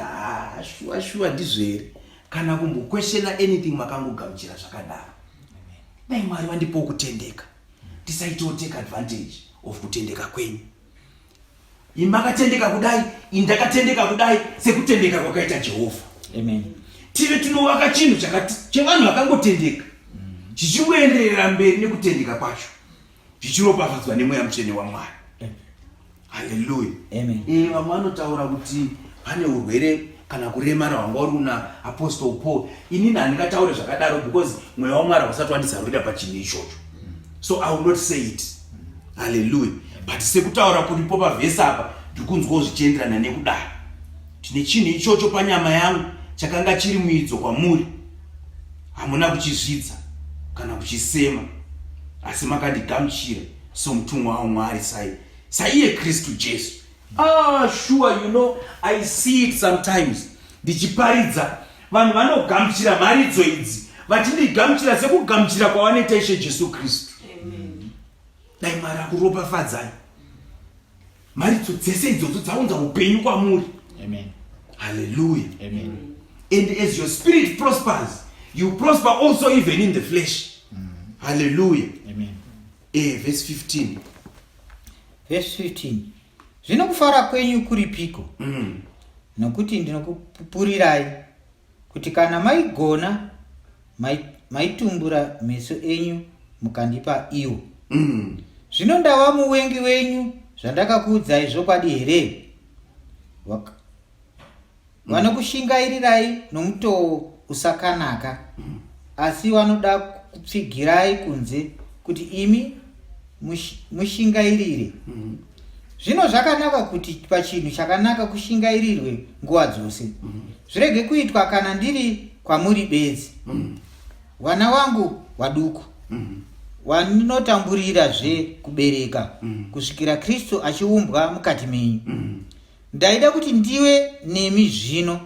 [SPEAKER 1] shuwa ndizvere kana kumbokweshena anything. Makangogamuchira zvakadaro. Dai Mwari vandipo kutendeka, tisaitawo take advantage of kutendeka kwenyu. Imakatendeka kudai, indakatendeka kudai, sekutendeka kwakaita Jehovha.
[SPEAKER 2] Amen.
[SPEAKER 1] Tive tinovaka chinhu chevanhu vakangotendeka chichikuenderera mberi nekutendeka kwacho, chichiropafadzwa nemweya mutsvene waMwari. Haleluya.
[SPEAKER 2] Amen.
[SPEAKER 1] Vamwe vanotaura kuti pane urwere kana kuremara wanga uri una Apostle Paul. Inini handingataure zvakadaro because mweya waMwari hausati wandizarurira pachinhu ichocho. So I will not say it. Hallelujah. But sekutaura kuripo pavhesi apa ndikunzwawo zvichienderana nekudaro. Tine chinhu ichocho panyama yangu chakanga chiri muidzo kwamuri. Hamuna kuchizvidza kana kuchisema, asi makandigamuchira somutumwa waMwari saiye Kristu Jesu. Sure, you know, I see it sometimes. Ndichiparidza vanhu vanogamuchira mharidzo idzi vachindigamuchira sekugamuchira kwavanoita Ishe Jesu Kristu. Dai Mwari akuropafadzai. Mharidzo dzese idzodzo dzaunza upenyu kwamuri.
[SPEAKER 2] Amen.
[SPEAKER 1] Hallelujah.
[SPEAKER 2] Amen.
[SPEAKER 1] And as your spirit prospers, you prosper also even in the flesh. Hallelujah.
[SPEAKER 2] Amen.
[SPEAKER 1] Verse 15.
[SPEAKER 2] Verse 15. Zvino kufara kwenyu kuripiko? Nokuti ndinokupupurirai kuti kana maigona maitumbura meso enyu mukandipa iwo. Zvino ndava muwengi wenyu zvandakakuudzai zvokwadi here? Vanokushingairirai nomutoo usakanaka, asi vanoda kupfigirai kunze kuti imi mushingairire. Zvino zvakanaka kuti pachinhu chakanaka kushingairirwe nguva dzose. Zvirege kuitwa kana ndiri kwamuri bedzi. Vana vangu vaduku, vanotamburirazve kubereka kusvikira Kristu achiumbwa mukati menyu. Ndaida kuti ndiwe nemi zvino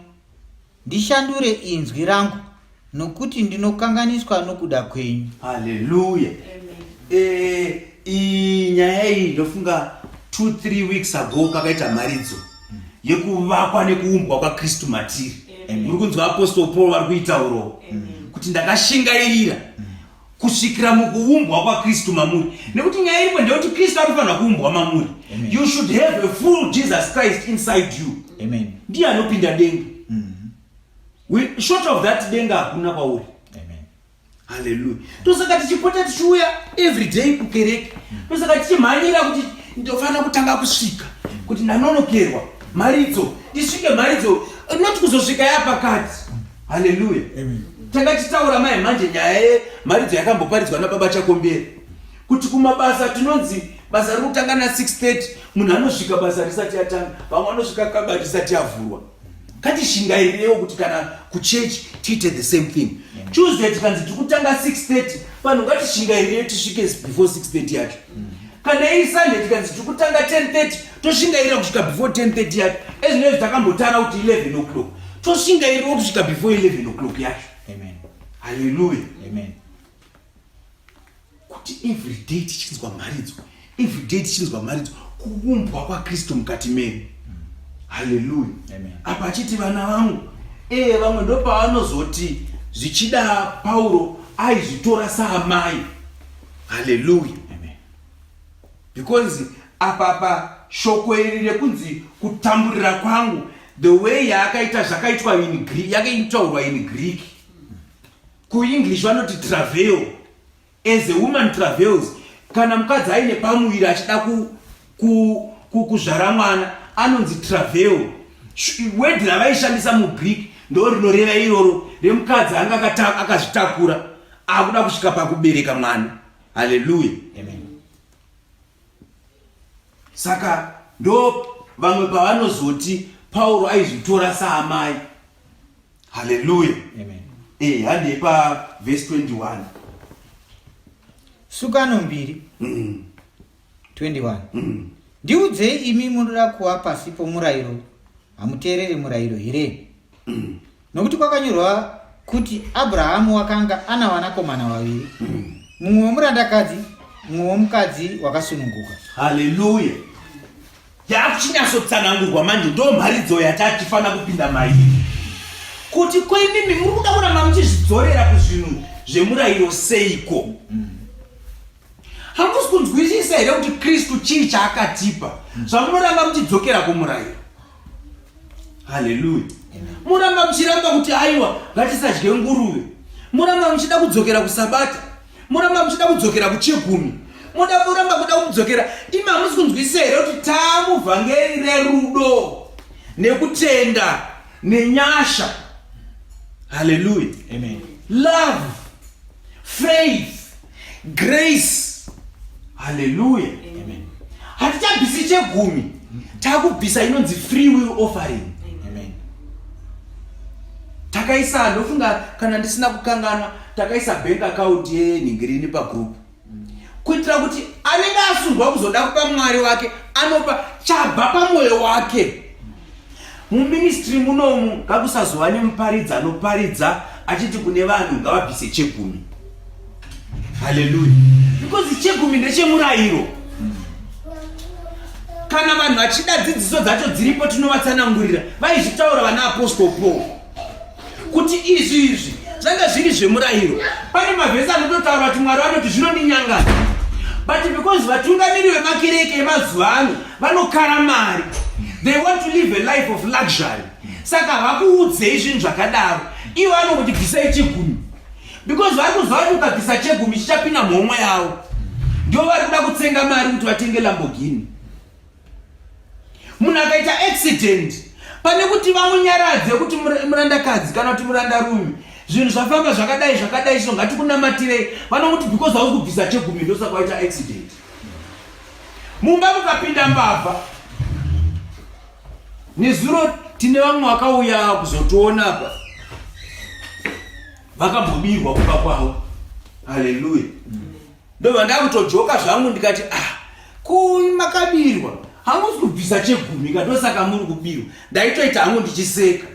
[SPEAKER 2] ndishandure inzwi rangu, nokuti ndinokanganiswa nokuda kwenyu.
[SPEAKER 1] Hallelujah. Nyaya iyi ndofunga 2-3 weeks ago kakaita mharidzo yekuvakwa nekuumbwa kwaKristu matiri. Muri kunzwa Apostle Paul vari kuitauro kuti ndakashingairira kusvikira mukuumbwa kwaKristu mamuri. Nekuti nyaya iripo ndeyekuti Kristu anofanira kuumbwa mamuri. You should have a full Jesus Christ inside you.
[SPEAKER 2] Amen.
[SPEAKER 1] Ndiye anopinda denga. Short of that denga hakuna kwauri.
[SPEAKER 2] Amen.
[SPEAKER 1] Hallelujah. Tosaka tichipota tichiuya every day kukereke. Tosaka tichimhanyira kuti ndofana kutanga kusvika kuti ndanonokerwa mharidzo ndisvike mharidzo not kuzosvika yapakati. Hallelujah.
[SPEAKER 2] Amen.
[SPEAKER 1] Tanga titaura mai manje nyaya yemharidzo yakamboparidzwa nababa Chakombera kuti kumabasa tinonzi basa riri kutanga na 6:30, munhu anosvika basa risati yatanga, vamwe vanosvika kabati risati yavhurwa. Ngatishingairirewo kuti kana kuchechi tiite the same thing. Tuesday tikanzi tikutanga 6:30, vanhu ngatishingairire tisvike before 6:30 yacho. Kana iri Sunday tikanzi tikutanga 10:30, toshingairira kusvika before 10:30 yacho. Ezvinezvi takambotara kuti 11 o'clock, toshingairirawo kusvika before 11 o'clock yacho.
[SPEAKER 2] Amen.
[SPEAKER 1] Hallelujah.
[SPEAKER 2] Amen.
[SPEAKER 1] Kuti every day tichinzwa mharidzo, every day tichinzwa mharidzo kuumbwa kwaKristu mukati menu. Hallelujah.
[SPEAKER 2] Amen.
[SPEAKER 1] Apa achiti vana vangu, vamwe ndopavanozoti zvichida Paulo aizvitora saamai. Hallelujah.
[SPEAKER 2] Amen.
[SPEAKER 1] Because apa shoko iri rekunzi kutamburira kwangu, the way yakaita zvakaitwa in Greek, yakaitaurwa in Greek. Ku-English vanoti travel. As a woman travels, kana mukadzi aine pamuviri achida kuzvara mwana anonzi travel. Word ravaishandisa muGreek ndo rinoreva iroro remukadzi anga akazvitakura akuda kusvika pakubereka mwana. Hallelujah.
[SPEAKER 2] Amen.
[SPEAKER 1] Saka ndo vamwe pavanozoti Paulo aizvitora saamai. Hallelujah.
[SPEAKER 2] Amen.
[SPEAKER 1] Handei pa verse 21.
[SPEAKER 2] Sukano 2. 21. Ndiudzei imi munoda kuva pasi pomurayiro, hamuteerere murayiro here? Nokuti kwakanyorwa kuti Abrahamu wakanga ana vanakomana vaviri, mumwe womurandakadzi, mumwe womukadzi wakasununguka.
[SPEAKER 1] Hallelujah. Yakuchinyasotsanangurwa manje ndo mharidzo yatatifana kupinda mairi. Kuti kwenimi muri kuda kuramba muchizvidzorera kuzvinhu zvemurayiro seiko? Hamusi kunzwisisa here kuti Kristu chii chaakatipa zvamunoramba muchidzokera kumurayiro? Hallelujah. Muramba muchiramba kuti aiwa ngatisadye nguruve, muramba muchida kudzokera kuSabata, muramba muchida kudzokera kuchegumi, muda kuramba kuda kudzokera ima musi kunzwisisa here kuti tamuvhangeri rerudo nekutenda nenyasha. Hallelujah.
[SPEAKER 2] Amen.
[SPEAKER 1] Love, faith, grace. Hallelujah.
[SPEAKER 2] Amen.
[SPEAKER 1] Hatichabvisi chegumi, takubvisa inonzi free will offering.
[SPEAKER 2] Amen.
[SPEAKER 1] Takaisa ndofunga kana ndisina kukangana takaisa bank account yeNingirini pagroup. Kuitira kuti anenge asungwa kuzoda kupa Mwari wake anopa chabva pamwoyo wake. Muministry munomu ngakusazova nemuparidza anoparidza achiti kune vanhu ngavabvise chegumi. Hallelujah. Because chegumi ndechemurayiro. Kana vanhu vachida dzidziso dzacho dziripo tinovatsanangurira vaizvitaura vana Apostle Paul kuti izvi zvanga zviri zvemurayiro. Pane mavhesi anototaura kuti Mwari vanoti zvinondinyangana, but because vatungamiri vemakereke emazuva ano vanokara mari, they want to live a life of luxury. Saka vakuudzei zvinhu zvakadaro ivo vanoti bvisai chegumi, because vari kuziva kuti ukabvisa chegumi chichapinda mhomwe yavo. Ndio vari kuda kutsenga mari kuti vatenge Lamborghini. Munhu akaita accident, pane kuti vamunyaradze kuti murandakadzi kana kuti murandarume zvinhu zvafamba zvakadai so ngatikunamatirei, vanokuti because vari kubvisa chegumi ndosaka waita accident. Mumba mukapinda mbavha, nezuro tine vamwe vakauya kuzotiona apa vakambobirwa kuba kwavo. Hallelujah. Ndobva ndakutojoka zvangu ndikati makabirwa hangu kubvisa chegumi katosaka muri kubirwa, ndaitoita hangu ndichiseka.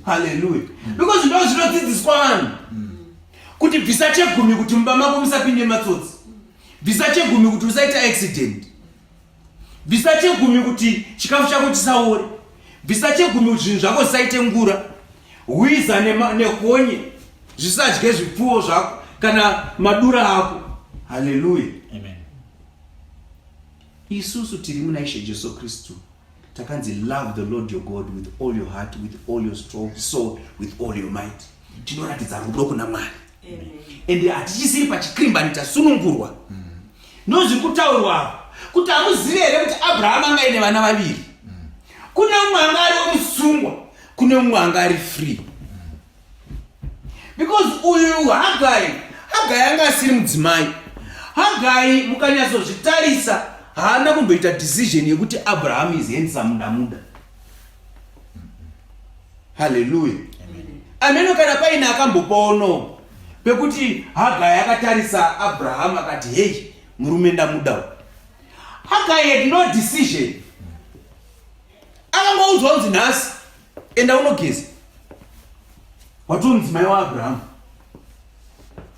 [SPEAKER 1] Hallelujah. Because ndo zvinodzidziswa vanhu kuti bvisa chegumi kuti mumba mako musapinde matsotsi, bvisa chegumi kuti usaita accident, bvisa chegumi kuti chikafu chako chisaore, bvisa chegumi kuti zvinhu zvako zvisaite ngura, hwiza nekonye zvisadye zvipfuwo zvako kana madura ako. Hallelujah.
[SPEAKER 2] Amen.
[SPEAKER 1] Isusu tiri muna Ishe Jesu Kristu takanzi love the Lord your God with all your heart, with all your soul, with all your might. Tinoratidza rudo kuna Mwari. Ende hatichisiri pachikrimbani tasunungurwa. Ndozviri kutaurwa kuti hamuzivi here kuti Abrahamu anga aine vana vaviri. Kune mumwe anga ari womusungwa, kune mumwe anga ari free. Because uyu Hagai anga asiri mudzimai. Hagai mukanyatsozvitarisa haana kumboita decision yekuti Abraham is handsome muda. Hallelujah. Ameno kana paina akambopaono pekuti Hagai akatarisa Abraham akati hey murume ndamuda. Hagai had no decision. Akangoudzwa kunzi nhasi enda unogeza. Watu mudzimai waAbraham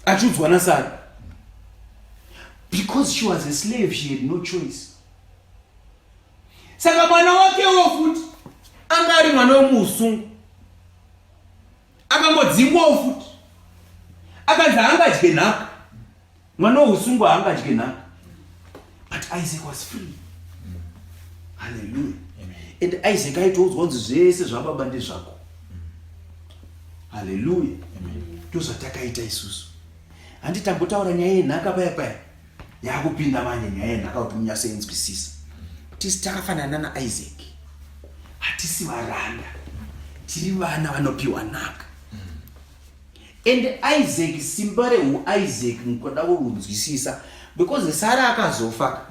[SPEAKER 1] achiudzwa naSara. Because she was a slave, she had no choice. Saka mwana wake wofuti anga ari mwana womusungu, akangodzingwawo futi akanzi haangadye nhaka. Mwana womusungu haangadye nhaka, but Isaac was free. Hallelujah. And Isaac aitoudzwa kunzi zvese zvababa ndezvako. Hallelujah. Ndozvatakaita isusu. Handitambotaura nyaya yenhaka paya yakupinda manje nyaya yenhaka kuti munyatsenzwisisa. Tisi takafanana naIsaac, hatisi varanda, tiri vana vanopiwa nhaka. And Isaac, simba rehuIsaac mukoda kurunzwisisa, because Sara akazofa,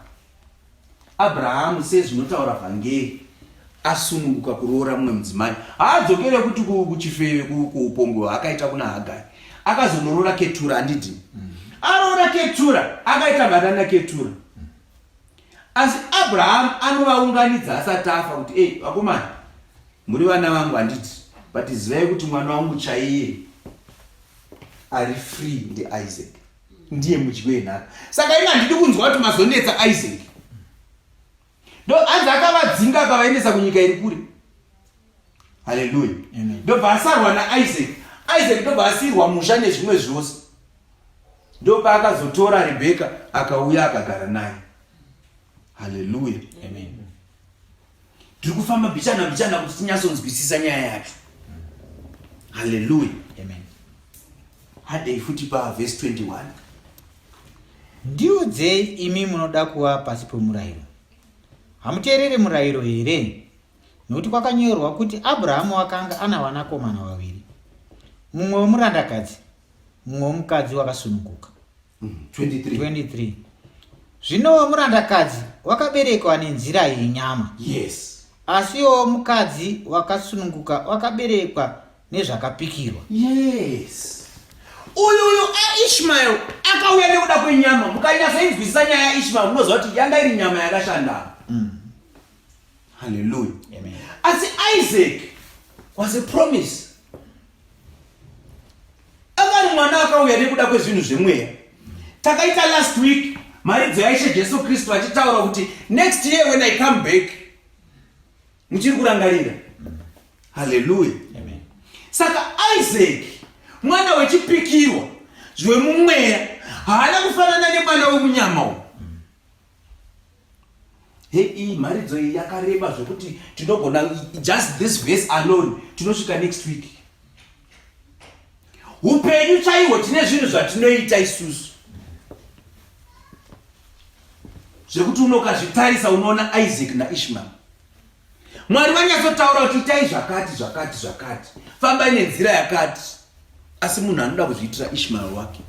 [SPEAKER 1] Abrahamu sezvinotaura vhangeri asununguka kuroora mumwe mudzimai, haadzokere kuti kuchifeve kuupongo akaita kuna Hagai, akazonorora Ketura. Handiti aroora Ketura akaita vanana Ketura. Asi Abraham anovaunganidza asati afa kuti hey vakomana muri vana vangu. Handiti but zivai kuti mwana wangu chaiye ari free ndeIsaac, ndiye mudyi wenhaka. Saka ina handidi kunzwa kuti mazonetsa Isaac. Ndo anzi akavadzinga akavaendesa kunyika iri kure. Hallelujah. Ndobva asarwa naIsaac. Isaac ndobva asirwa musha nezvimwe zvose. Ndopa akazotora Rebeka akauya akagara naye. Hallelujah.
[SPEAKER 2] Amen.
[SPEAKER 1] Tiri kufamba bichana kuti tinyatsonzwisisa nyaya yacho. Hallelujah.
[SPEAKER 2] Amen.
[SPEAKER 1] Hadei futi pa verse 21.
[SPEAKER 2] Ndiudzei imi munoda kuva pasi pomurayiro. Hamuteerere murayiro here? Nokuti kwakanyorwa kuti Abrahamu akanga ana vanakomana vaviri, mumwe womurandakadzi, mumwe womukadzi wakasununguka. 23. Zvino womurandakadzi wakaberekwa nenzira yenyama.
[SPEAKER 1] Yes.
[SPEAKER 2] Asi womukadzi wakasununguka wakaberekwa nezvakapikirwa.
[SPEAKER 1] Yes. Uyu Ishmael akauya nekuda kwenyama. Mukanyatsoinzwisisa nyaya ya Ishmael munoziva kuti yanga iri nyama yakashanda. Hallelujah.
[SPEAKER 2] Amen.
[SPEAKER 1] Asi Isaac was a promise. Akari mwana akauya nekuda kwezvinhu zvemweya. Takaita last week maridzo yaishe Jesu Kristu achitaura kuti next year when I come back muchiri kurangarira. Hallelujah.
[SPEAKER 2] Amen.
[SPEAKER 1] Saka Isaac mwana wechipikirwa zvemumweya haana kufanana nemwana wemunyama. Hei maridzo iyi yakareba zvokuti tinogona just this verse alone tinosvika next week. Upenyu chaihwo tine zvinhu zvatinoita isusu zvekuti unokazvitarisa unoona Isaac naIshmael. Mwari vanyatsotaura kuti itai zvakati, fambai nenzira yakati, asi munhu anoda kuzviitira Ishmael wake.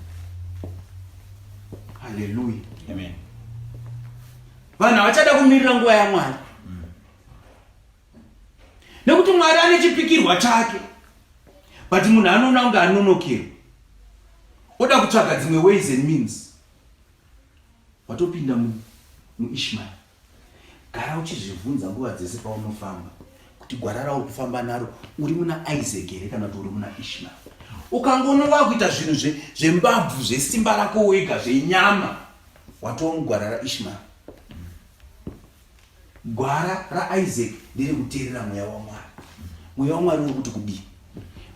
[SPEAKER 1] Hallelujah.
[SPEAKER 2] Amen.
[SPEAKER 1] Vanhu havachada kumirira nguva yaMwari. Nekuti Mwari ane chipikirwa chake, but munhu anoona kunge anonokerwa, oda kutsvaga dzimwe ways and means. Watopinda muIshmael. Gara uchizvibvunza nguva dzese paunofamba kuti gwara rauri kufamba naro uri muna Isaac here kana kuti uri muna Ishmael. Ukangonowa kuita zvinhu zvembabvu zvesimba rako wega zvenyama, watova mugwara raIshmael. Gwara raIsaac ndere kuteerera mweya waMwari. Mweya waMwari uri kuti kudii?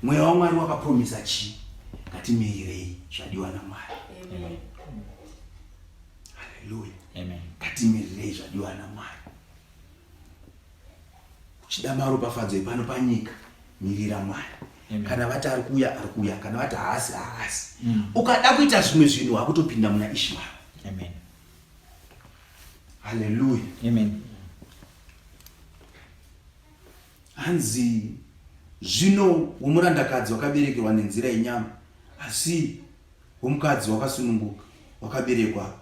[SPEAKER 1] Mweya waMwari wakapromisa chii? Ngatimirei zvadiwa naMwari.
[SPEAKER 2] Amen.
[SPEAKER 1] Hallelujah.
[SPEAKER 2] Amen.
[SPEAKER 1] Ngatimirei zvadiwa naMwari. Uchida maropafadzo pano panyika, mirira Mwari. Kana vati ari kuuya, kana vati haasi. Ukada kuita zvimwe zvinhu hakutopinda muna Ishmael.
[SPEAKER 2] Amen.
[SPEAKER 1] Hallelujah.
[SPEAKER 2] Amen.
[SPEAKER 1] Hanzi zvino womurandakadzi wakaberekerwa nenzira yenyama, asi womukadzi wakasununguka wakaberekwa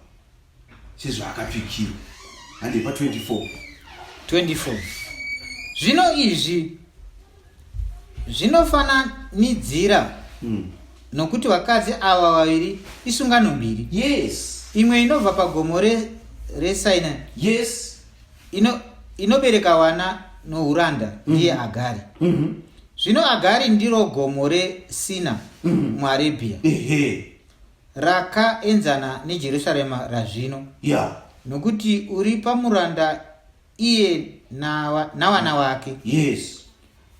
[SPEAKER 1] sezvaakapikirwa. Handi pa 24.
[SPEAKER 2] Zvino izvi zvinofananidzira nokuti vakadzi ava vaviri isungano mbiri.
[SPEAKER 1] Yes.
[SPEAKER 2] Imwe inobva pagomo reSinai.
[SPEAKER 1] Yes.
[SPEAKER 2] Inobereka vana nouranda ndiye Agari. Zvino Agari ndiro gomo reSina muArabhia. Rakaenzana neJerusarema razvino. Nokuti uri pamuranda iye navana vake.
[SPEAKER 1] Yes.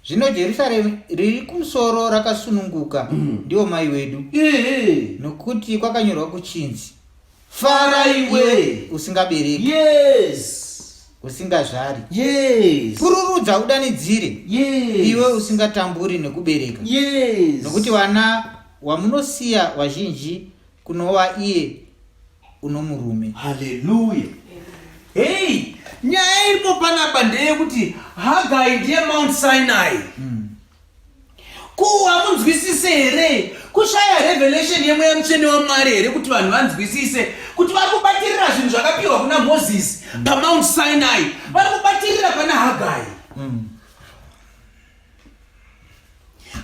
[SPEAKER 2] Zvino Jerusalemu riri kumusoro rakasununguka ndiwo mai wedu. Nokuti kwakanyorwa kuchinzi,
[SPEAKER 1] fara iwe
[SPEAKER 2] usingabereki.
[SPEAKER 1] Yes.
[SPEAKER 2] Usingazvari.
[SPEAKER 1] Yes.
[SPEAKER 2] Pururudza udanidzire.
[SPEAKER 1] Yes.
[SPEAKER 2] Iwe usingatamburi nekubereka.
[SPEAKER 1] Yes.
[SPEAKER 2] Nokuti vana wamunosiya vazhinji kunova iye uno murume.
[SPEAKER 1] Hallelujah. Hey, nyaya iripo panapa ndeyekuti Hagai ndiye Mount Sinai. Hamunzwisise here? Kushaya revelation yemweya mutsvene waMwari here kuti vanhu vanzwisise kuti vari kubatirira zvinhu zvakapiwa kuna Moses paMount Sinai, vari kubatirira pana Hagai.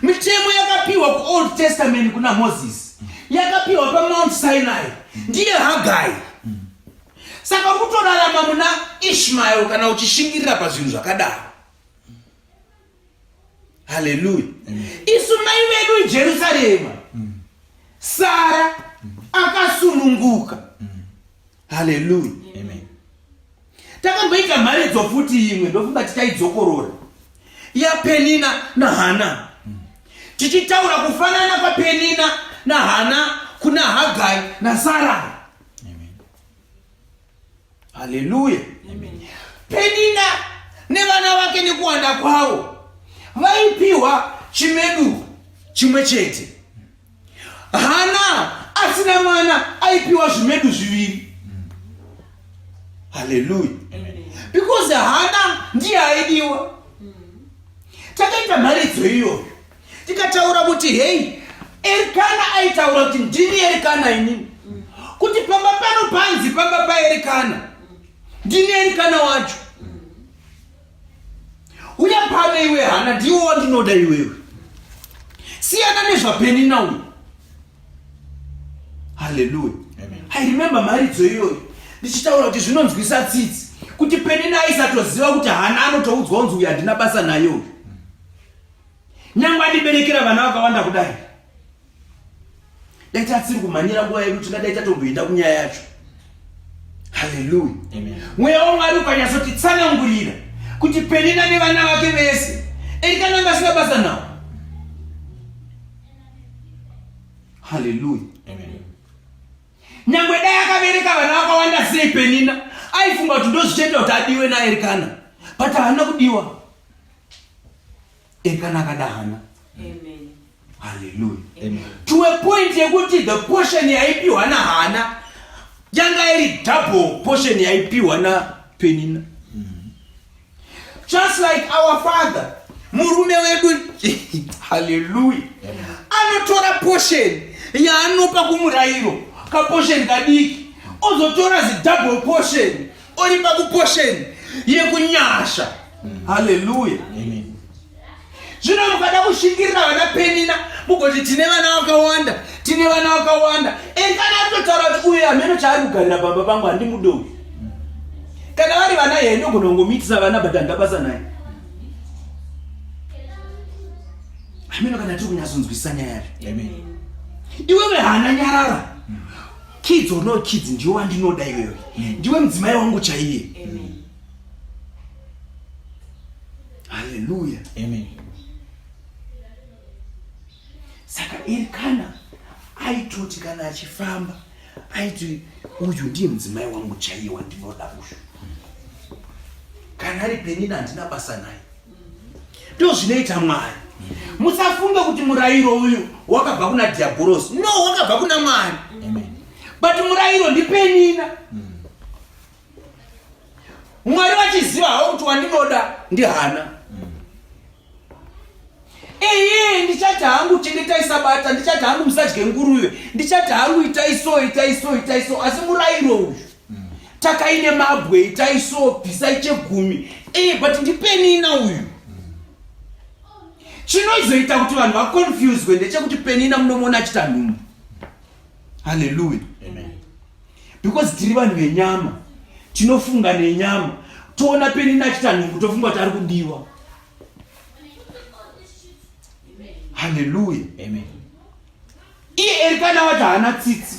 [SPEAKER 1] Mitemo yakapiwa kuOld Testament kuna Moses yakapiwa paMount Sinai ndiye Hagai. Saka kutorarama muna Ishmael kana uchishingirira pazvinhu zvakadaro. Hallelujah. Isu mai vedu Jerusalema, Sara akasununguka. Hallelujah.
[SPEAKER 2] Amen.
[SPEAKER 1] Takamboita mharidzo futi imwe ndofunga tichaidzokorora yaPenina naHana. Tichitaura kufanana kwaPenina naHana kuna Hagai naSara. Hallelujah.
[SPEAKER 2] Amen.
[SPEAKER 1] Penina nevana vake nekuwanda kwavo vaipiwa chimedu chimwe chete. Hana asina mwana aipiwa zvimedu zviviri. Hallelujah. Because Hana ndiye aidiwa. Takaita mharidzo iyoyo. Tikataura kuti hey, Erikana aitaura kuti ndini Erikana inini. Kuti pamba pano panzi pamba pa Erikana. Ndini Erikana wacho. Uya pano iwe Hana ndiwo wandinoda iwewe. Siyana nezvaPenina uyu. Hallelujah. I remember mharidzo iyoyo. Ndichitaura kuti zvinonzwisa tsitsi. Kuti Penina aisatoziva kuti Hana anotoudzwa kunzi uyu handina basa nayo. Nyangwa ndiberekera vana vakawanda kudai. Daita tsiri kumhanyira nguva yedu tingadaita tomboenda kunyaya yacho. Hallelujah.
[SPEAKER 2] Amen.
[SPEAKER 1] Mweya waMwari ukanyasoti tsanangurira kuti Penina nevana vake vese Erikana vasina basa nawo. Hallelujah.
[SPEAKER 2] Amen.
[SPEAKER 1] Nyangwe dai akabereka vana vakawanda sei Penina aifunga kuti ndozvicheta kuti adiwe naErikana. But haana kudiwa. Erikana akada Hana.
[SPEAKER 3] Amen.
[SPEAKER 1] Hallelujah.
[SPEAKER 2] Amen.
[SPEAKER 1] To a point yekuti the portion yaipiwa na Hana yanga iri double portion yaipiwa na Penina. Just like our father, murume wedu hallelujah. Anotora portion yaanopa kumurayiro ka portion kadiki ozotora zi double portion oripa ku portion yekunyasha. Hallelujah.
[SPEAKER 2] Amen.
[SPEAKER 1] Zvino mukada kushingirira vana Penina mugoti tine vana vakawanda, tine vana vakawanda. Erikana atotaura kuti uyu hameno chaari kugarira baba pangu handimudowi. Kana vari vana here ndogona vana but handabasa naye. Hameno kana tiri kunyatsonzwisisa nyaya yacho.
[SPEAKER 2] Amen.
[SPEAKER 1] Iwewe Hana nyarara. Kids or no kids ndiwe wandinoda iwewe. Ndiwe mudzimai wangu chaiye.
[SPEAKER 3] Amen.
[SPEAKER 1] Hallelujah.
[SPEAKER 2] Amen.
[SPEAKER 1] Saka Erikana aitoti kana achifamba aiti uyu ndiye mudzimai wangu chaiye wandinoda uyu. Kana ari Penina handina basa naye. Ndo zvinoita Mwari. Musafunge kuti murayiro uyu wakabva kuna diabolos. No, wakabva kuna Mwari.
[SPEAKER 2] Amen.
[SPEAKER 1] But murayiro ndi Penina. Mwari vachiziva hawo kuti wandinoda ndi Hana. Ndichati hangu chengetai Sabata, ndichati hangu musadye nguruve, ndichati hangu itai so. Asi murayiro uyu takaine mabwe, itai so, bvisai chegumi. But ndi Penina uyu. Chinozoita kuti vanhu vaconfused ndechekuti Penina munomona achita nhumbu. Hallelujah.
[SPEAKER 2] Amen.
[SPEAKER 1] Because tiri vanhu venyama, tinofunga nenyama. Toona Penina achita nhumbu tofunga kuti ari kudiwa. Hallelujah.
[SPEAKER 2] Amen.
[SPEAKER 1] Iye Erikana wati hana tsitsi.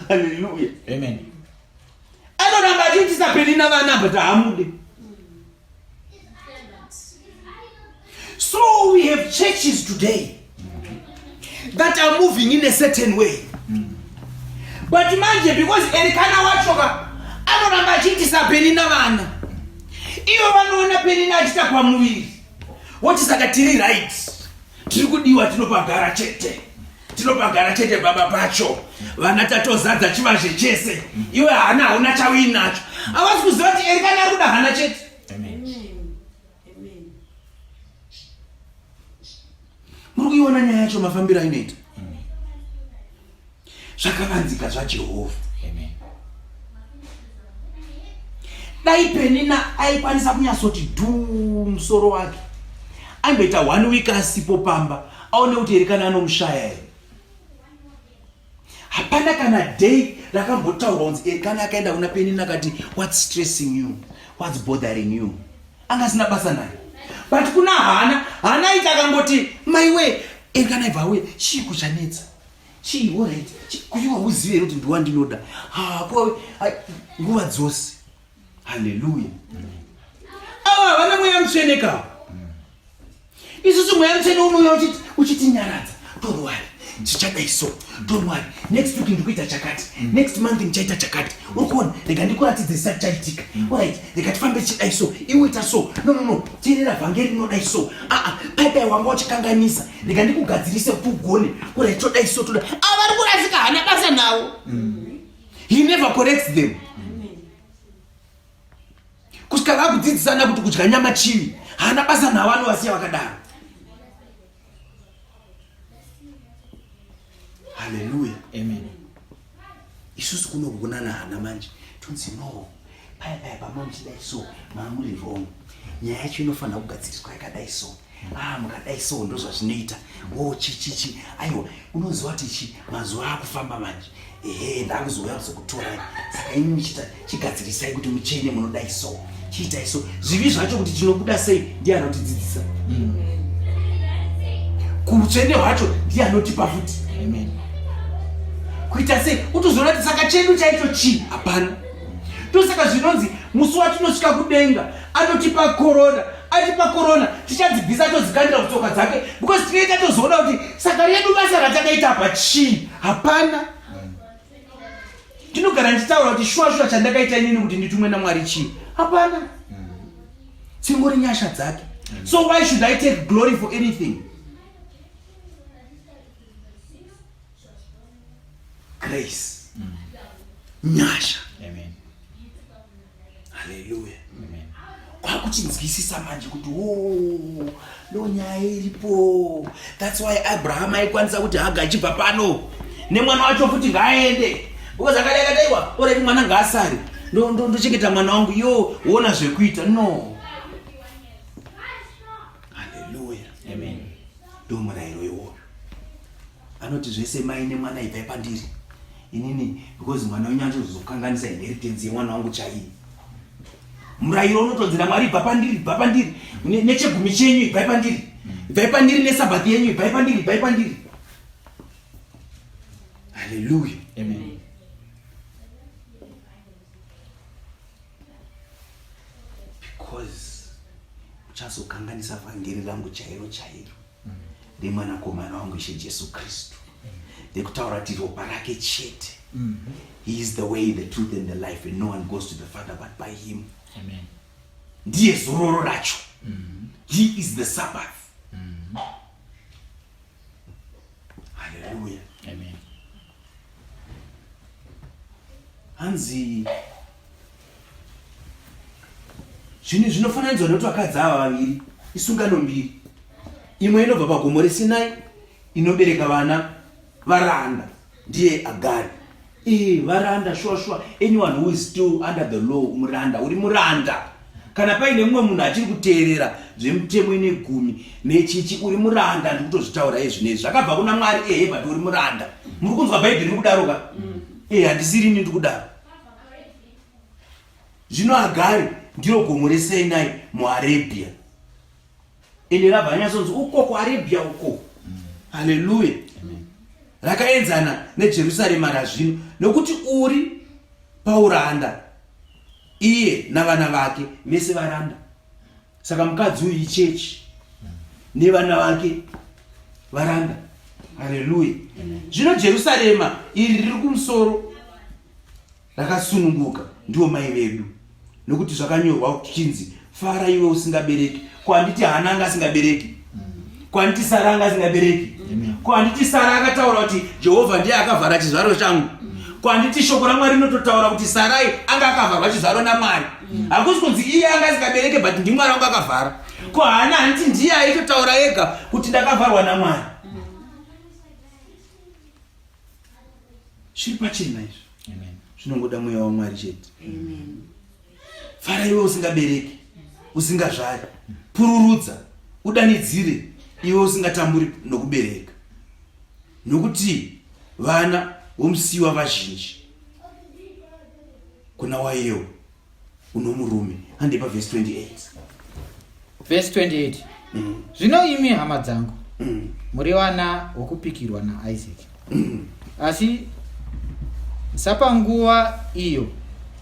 [SPEAKER 1] Hallelujah.
[SPEAKER 2] Amen.
[SPEAKER 1] Anoramba achiitisa Penina vana but haamude. So we have churches today that are moving in a certain way. But manje because Erikana wachoka anoramba achiitisa Penina vana. Ivo vanoona Penina achita pamuviri. What is saka tiri right? Tiri kudiwa tinopagara chete baba pacho. Vana tatozadza chivazhe chese. Iwe Hana hauna chawinacho. Havasi kuziva kuti Erikana ari kuda Hana chete.
[SPEAKER 2] Amen.
[SPEAKER 3] Amen.
[SPEAKER 1] Muri kuiona nyaya yacho mafambiro ainoita. Zvakavanzika zvaJehovha.
[SPEAKER 2] Amen.
[SPEAKER 1] Dai Penina aikwanisa kunyatsoti dhuu musoro wake. Aimboita 1 week asipo pamba aone kuti Erikana anomushaya here. Hapana kana day rakambotaura kunzi Erikana akaenda kuna Penina akati what's stressing you, what's bothering you. Angasina basa naye. But kuna Hana aita akangoti my way Erikana ibva uye chii kuchanetsa. Chii alright. Kuyiwa uzive kuti ndiwa ndinoda. Kwa nguva dzose. Hallelujah. Ava vana mweya mutsveneka. Isusu mweya mutsvene unouya uchitinyaradza. Don't worry. ndichadai so, don't worry, next week ndikuita chakati, next month ndichaita chakati. Urikuona rega ndikuratidze zisati chaitika. Alright, rega tifambe chidai so, iwe ita so, no, teerera vhangeri rinodai so. Pai wanga wachikanganisa, rega ndikugadzirise kuti ugone. Alright, todai so toda. Vari kurasika hana basa nawo. He never corrects them. Kusvika vakudzidzisana kuti kudya nyama chivi, hana basa nawo, anovasiya vakadaro. Hallelujah.
[SPEAKER 2] Amen.
[SPEAKER 1] Isusu kunokugonana hana manje. Tunzi no. Pai pamuchidai so, mamuri wrong. Nyaya yacho inofanira kugadziriswa yakadai so. Mukadai so ndo zvazvinoita. Chichi. Aiwa, unoziva kuti mazuva akufamba manje. Ndakuzouya kuzokutorai. Saka imi muchita chigadzirisai kuti muchene munodai so. Chiitai so. Zvivi zvacho kuti tinobuda sei ndiye anotidzidzisa. Kuutsvene hwacho ndiye anotipa futi.
[SPEAKER 2] Amen.
[SPEAKER 1] Kuita sei utozoona kuti saka chedu chaicho chi hapana. Tosaka zvinonzi musi watinosvika kudenga anotipa korona, atipa korona tichadzibvisa tozikandira kutsoka dzake because tinoita tozoona kuti saka redu basa ratakaita apa chi hapana. Tinogara ndichitaura kuti shuwa chandakaita inini kuti nditumwe naMwari chi hapana. Dzingori nyasha dzake. So why should I take glory for anything? Grace. Nyasha.
[SPEAKER 2] Amen.
[SPEAKER 1] Hallelujah.
[SPEAKER 2] Amen.
[SPEAKER 1] Kwakuchinzwisisa manje kuti ndo nyaya iripo. That's why Abraham aikwanisa kuti Haga achibva pano nemwana wacho futi ngaaende. Because akadaiwa already mwana ngaasari. Ndochengeta mwana wangu uona zvekuita. No. Hallelujah.
[SPEAKER 2] Amen.
[SPEAKER 1] Ndo murayiro iwoyo. Anoti zvese maine mwana ibva pandiri. Inini because mwana unyanzo zokanganisa inheritance yemwana wangu chai. Murayiro unotonzira Mwari ibva pandiri. Nechegumi chenyu ibva pandiri. Ibva pandiri neSabata yenyu ibva pandiri. Hallelujah.
[SPEAKER 2] Amen.
[SPEAKER 1] Because uchazokanganisa vhangeri rangu chairo remwanakomana wangu Ishe Jesu Kristu. Ndekutaura kuti ropa rake chete. He is the way, the truth and the life, and no one goes to the Father but by him.
[SPEAKER 2] Amen.
[SPEAKER 1] Ndiye zororo racho. He is the Sabbath. Hallelujah.
[SPEAKER 2] Amen.
[SPEAKER 1] Hanzi zvinofananidzwa nekuti vakadzi ava vaviri isungano mbiri. Imwe inobva pagomo reSinai inobereka vana varanda, ndiye Agari. Varanda shwa anyone who is still under the law muranda, uri muranda. Kana paine mumwe munhu achiri kuteerera zvemutemo ine 10 nechichi uri muranda. Ndikutozvitaura zvinezvi zvakabva kuna Mwari but uri muranda. Muri kunzwa Bhaibheri rikudaroka? Handisiri ini ndikudaro. Zvino Agari ndiro gomo reSinai muArabia. Ende rabva nyasonzi uko kuArabia uko. Hallelujah. Rakaenzana neJerusarema razvino nokuti uri pauranda, iye navana vake vese varanda. Saka mukadzi uyu ichechi nevana vake varanda. Hallelujah. Zvino Jerusarema iri riri kumusoro rakasununguka ndiwo mai vedu, nokuti zvakanyorwa kuchinzi fara iwe usingabereki. Kwanditi hana anga asingabereki? Kwanditi Sara anga asingabereki? Kwanditi Sara akataura kuti Jehovha ndiye akavhara chizvaro changu? Kwanditi shoko raMwari rinototaura kuti Sarai anga akavharwa chizvaro naMwari? Hakusi kunzi iye anga asingabereki but ndiMwari wangu akavhara. Ko hana handiti ndiye aitotaura ega kuti ndakavharwa naMwari? Zviri pachena izvo. Zvinongoda mweya waMwari chete. Fara iwe usingabereki, usingazvari, pururudza, udanidzire iwe usingatamburi nokubereka. Nokuti vana vomusiwa vazhinji kuna waiyewo uno murume. Handipa verse 28.
[SPEAKER 2] Verse 28. Zvino imi hama dzangu muri vana vokupikirwa naIsaac. Asi sapanguva iyo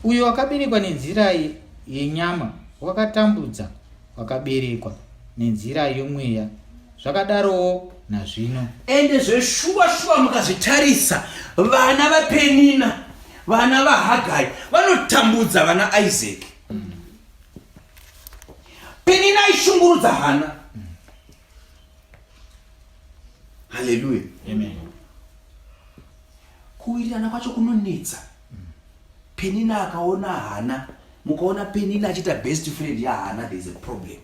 [SPEAKER 2] uyo wakaberekwa nenzira yenyama wakatambudza wakaberekwa nenzira yomweya zvakadarowo nazvino.
[SPEAKER 1] Ende zveshuwa mukazvitarisa, vana vaPenina, vana vaHagai vanotambudza vana Isaac. Penina aishungurudza Hana. Hallelujah.
[SPEAKER 2] Amen.
[SPEAKER 1] Kuwirirana kwacho kunonetsa. Penina akaona Hana, mukaona Penina achita best friend ya Hana, there is a problem.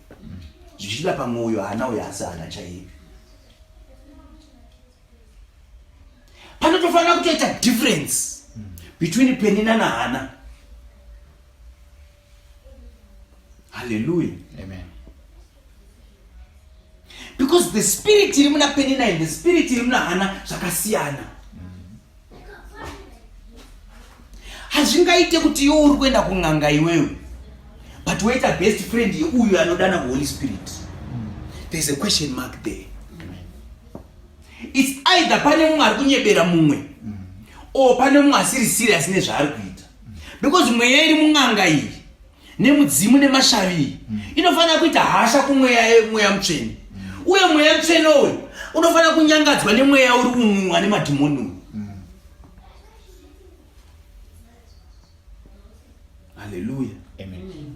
[SPEAKER 1] Zvichida pamwoyo Hana uyo asi Hana chaivi. Panotofanira kutoita difference between Penina na Hana. Hallelujah.
[SPEAKER 2] Amen.
[SPEAKER 1] Because the spirit iri muna Penina and the spirit iri muna Hana zvakasiyana. Hazvingaite kuti iwe uri kuenda kun'anga iwewe, but waita best friend uyu anodana Holy Spirit. There is a question mark there. It's either pane mumwe ari kunyebera mumwe, or pane mumwe asiri serious nezvaari kuita. Because mweya iri mun'anga iyi nemudzimu nemashavi inofanira kuita hasha kumweya mutsvene. Uye mweya mutsvene uyu unofanira kunyangadzwa nemweya uri kumumwa nemadhimoni. Hallelujah.
[SPEAKER 2] Amen.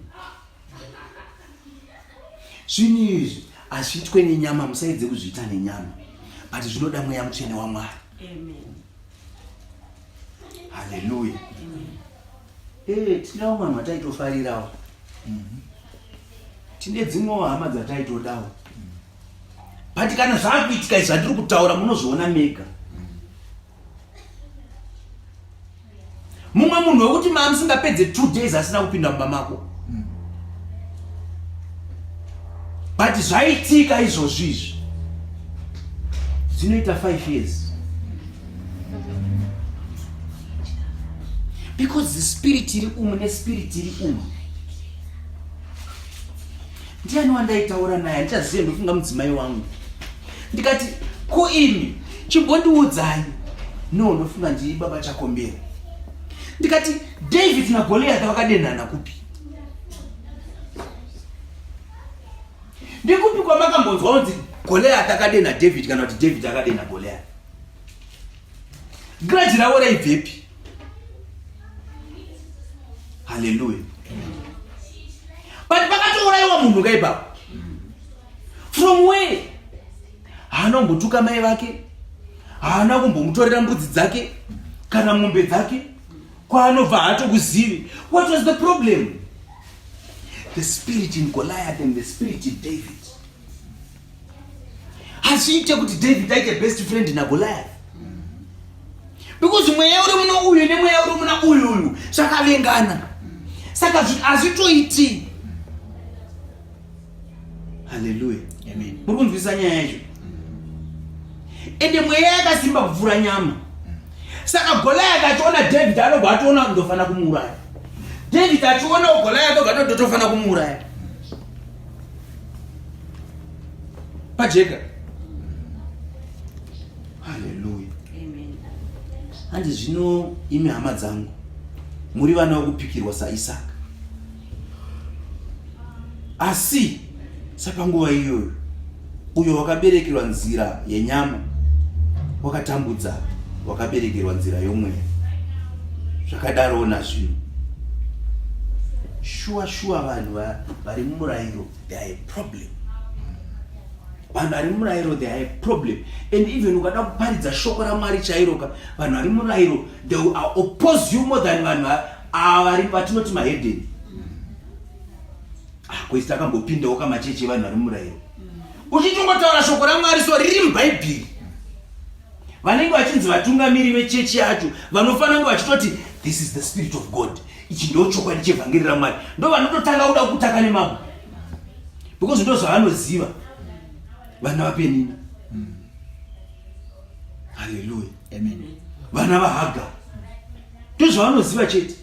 [SPEAKER 1] Zvinhu izvi hazviitwe nenyama, musaedze kuzviita nenyama, but zvinoda mweya mutsvene waMwari.
[SPEAKER 3] Amen.
[SPEAKER 1] Hallelujah. Tinawo vanhu vataitofarirawo. Tine dzimwewo hama dzataitodawo. But kana zvakuitika izvi zvatiri kutaura munozviona mega. Mumwe munhu wekuti musingapedze 2 days asina kupinda mumba mako. But zvaitika izvozvizvi zvinoita 5 years. Because the spirit iri umu nespirit iri umu. Ndiani wandaitaura naye, ndichaziva ndofunga mudzimai wangu. Ndikati, ko imi chimbondiudzai. No, ndofunga ndiri baba Chakombera. Ndikati, David na Goliath vakadenhana kupi? Ndikupi kwamakambonzwa kuti Goliath akadenha David kana kuti David akadenha Goliath? Grudge rawo raibvepi? Hallelujah. But pakatouraiwa munhu kaipapo. From where? Haana kumbotuka mai vake, haana kumbomutorera mbudzi dzake kana mombe dzake, kwaanobva haatokuzivi. What was the problem? The spirit in Goliath and the spirit in David. Hazviite kuti David aite best friend na Goliath. Because mweya uri muna uyu nemweya uri muna uyu zvakavengana. Saka hazvitoiti. Hallelujah.
[SPEAKER 2] Amen.
[SPEAKER 1] Muri kunzwisisa nyaya yacho? Ende mweya yakasimba kupfuura nyama. Saka Goliath achiona David anobva atoona ndofana kumuuraya. David achiona Goliath obva ndotofana kumuuraya. Pajeka. Hallelujah.
[SPEAKER 3] Amen.
[SPEAKER 1] Handi zvino imi hama dzangu muri vana vokupikirwa saIsaka. Asi sapanguva iyoyo uyo wakaberekerwa nzira yenyama wakatambudza wakaberekerwa nzira yomweya. Zvakadarowo nazvino. Shuwa vanhu vari mumurayiro they are a problem. Vanhu vari mumurayiro they are a problem. And even ukada kuparidza shoko raMwari chairo vanhu vari mumurayiro they will oppose you more than vanhu vari vatinoti mahedheni. Kwezi takambopindawo kamachechi vanhu vari mumurayiro. Uchitongotaura shoko raMwari so riri mubhaibheri. Vanenge vachinzi vatungamiri vechechi yacho vanofanira kunge vachitoti this is the spirit of God. Ichi ndo chokwadi chevhangeri raMwari. Ndo vanototanga kuda kutaka nemambo. Because ndo zvavanoziva. Vana vaPenina. Hallelujah.
[SPEAKER 2] Amen.
[SPEAKER 1] Vana vaHaga. Ndo zvavanoziva chete.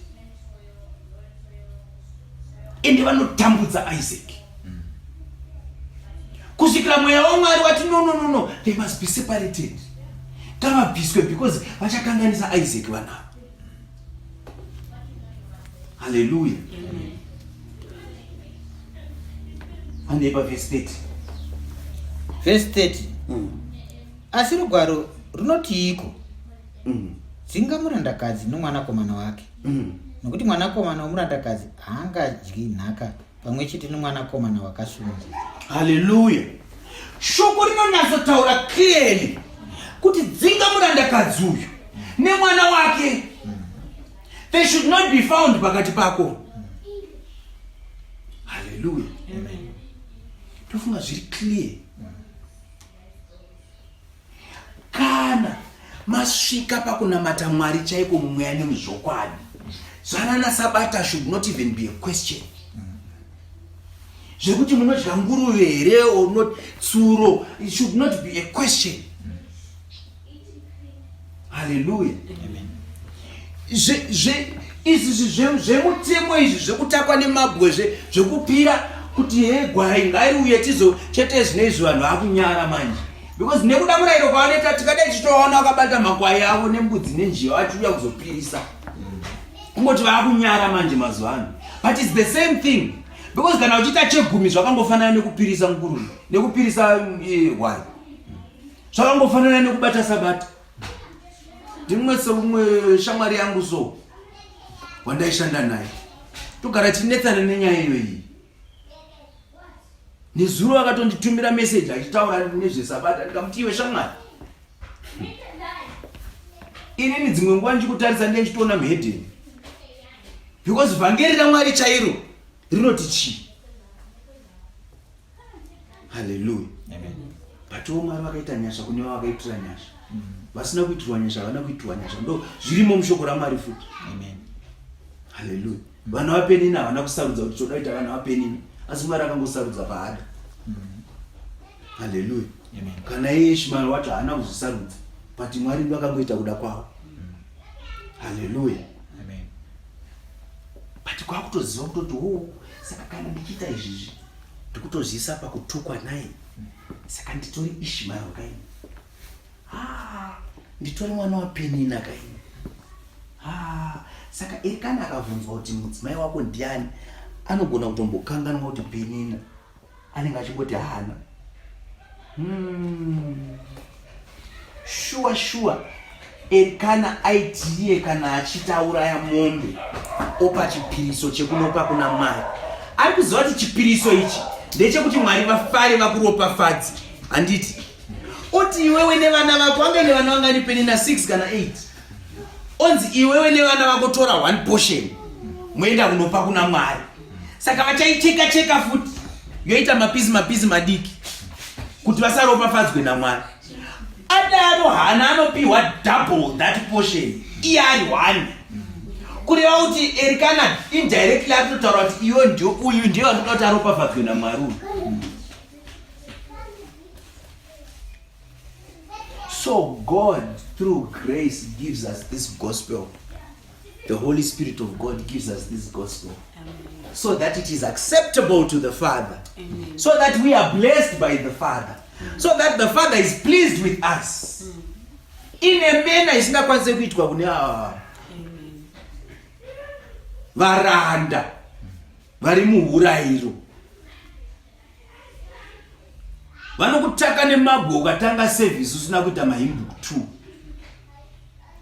[SPEAKER 1] Ende vanotambudza Isaac. Kusvikira mweya waMwari wati no, they must be separated. Ngavabviswe because vachakanganisa Isaac vanavo. Hallelujah.
[SPEAKER 3] Amen.
[SPEAKER 1] And verse 30.
[SPEAKER 2] verse 30. Asi rugwaro runotiiko? Dzinga murandakadzi nomwanakomana wake. Nokuti mwanakomana womurandakadzi haangadyi nhaka pamwe chete nomwanakomana wakasunga.
[SPEAKER 1] Hallelujah. Shoko rinonatsotaura clearly kuti dzinga murandakadzi uyu nemwana wake, they should not be found pakati pako. Hallelujah.
[SPEAKER 2] Amen.
[SPEAKER 1] Tofunga zviri clear. Kana masvika pakunamata Mwari chaiko mumweya nemuzvokwadi, zvanana Sabata should not even be a question. Zvekuti munodya nguruve here or not tsuro, it should not be a question. Hallelujah.
[SPEAKER 2] Amen.
[SPEAKER 1] Izvi zvemutemo izvi zvekutakwa nemabwe zvekupira kuti gwai ngariuye tizochete zvinezvi vanhu vakunyara manje, because nekuda murayiro kwavanoita tikadai tichitoona vakabata makwai avo nembudzi nenjiva vachiuya kuzopirisa, kungoti vakunyara manje mazuva ano. But it's the same thing, because kana uchiita chegumi zvakangofanana nekupirisa nguruve nekupirisa gwai, zvakangofanana nekubata Sabata. Ndimwe shamwari yangu so wandaishanda naye togara tinetsana nenyaya iyoyi. Nezuro akatonditumira message achitaura nezveSabata, ndikamuti iwe shamwari, inini dzimwe nguva ndichikutarisa ndichitoona mhedheni, because vhangeri raMwari chairo rinoti chii. Hallelujah.
[SPEAKER 2] Amen.
[SPEAKER 1] But Mwari vakaita nyasha kune vakaitira nyasha, vasina kuitirwa nyasha vana kuitirwa nyasha, ndo zvirimo mushoko raMwari futi.
[SPEAKER 2] Amen.
[SPEAKER 1] Hallelujah. Vana vapenini havana kusarudza kuti toda kuita vana vapenini, asi Mwari akangosarudza paada. Hallelujah.
[SPEAKER 2] Amen.
[SPEAKER 1] Kana iye Ishmael wacho haana kuzvisarudza, but Mwari ndo akangoita kuda kwavo. Hallelujah.
[SPEAKER 2] Amen.
[SPEAKER 1] But kwakutoziva kutoti saka kana ndichiita izvizvi ndikutozivisa pakutukwa naye, saka nditori Ishmael kaini, nditori mwana wapenina kaini. Saka iri kana akabvunzwa kuti mudzimai wako ndiani, anogona kutombokanganwa kuti penina, anenge achingoti hana. Sure Erikana aitiye kana achitauraya mombe opa chipiriso chekunopa kuna Mwari, ari kuziva kuti chipiriso ichi ndechekuti Mwari vafare vakuropafadze. Handiti oti iwewe nevana vako wange nevana vangani penina 6 kana 8, onzi iwewe nevana vako tora 1 portion moenda kunopa kuna Mwari. Saka vachaicheka futi yoita mapizi madiki kuti vasaropafadzwe naMwari. Adaro hana anopiwa double that portion, iye ari 1, kureva kuti Erikana indirectly akutotaura kuti iwe ndio uyu ndiye anoda kuti aropafadzwe naMwari. So God through grace gives us this gospel. The Holy Spirit of God gives us this gospel.
[SPEAKER 3] Amen.
[SPEAKER 1] So that it is acceptable to the Father.
[SPEAKER 3] Amen.
[SPEAKER 1] So that we are blessed by the Father. So that the Father is pleased with us. In a manner isingakwanise kuitwa kune varanda vari muhurayiro, vanokutaka nemabwe ukatanga service usina kuita mahimbu 2,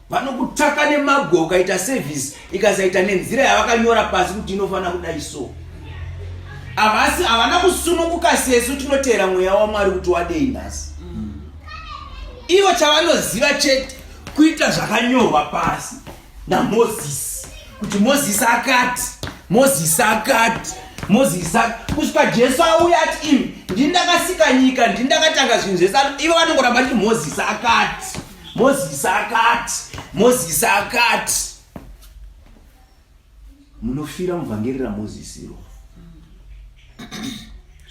[SPEAKER 1] vanokutaka nemabwe ukaita service ikasaita nenzira yavakanyora pasi kuti inofanira kudai so. Havana kusununguka sesu tinotera mweya waMwari kuti wadei nhasi. Ivo chavanoziva chete kuita zvakanyorwa pasi naMozisi, kuti Mozisi akati kusvika Jesu auya ati imi ndindakasika nyika, ndindakatanga zvinhu zvese, ivo vanongoramba kuti Mozisi akati. Munofira muvhangeri raMozisi iro.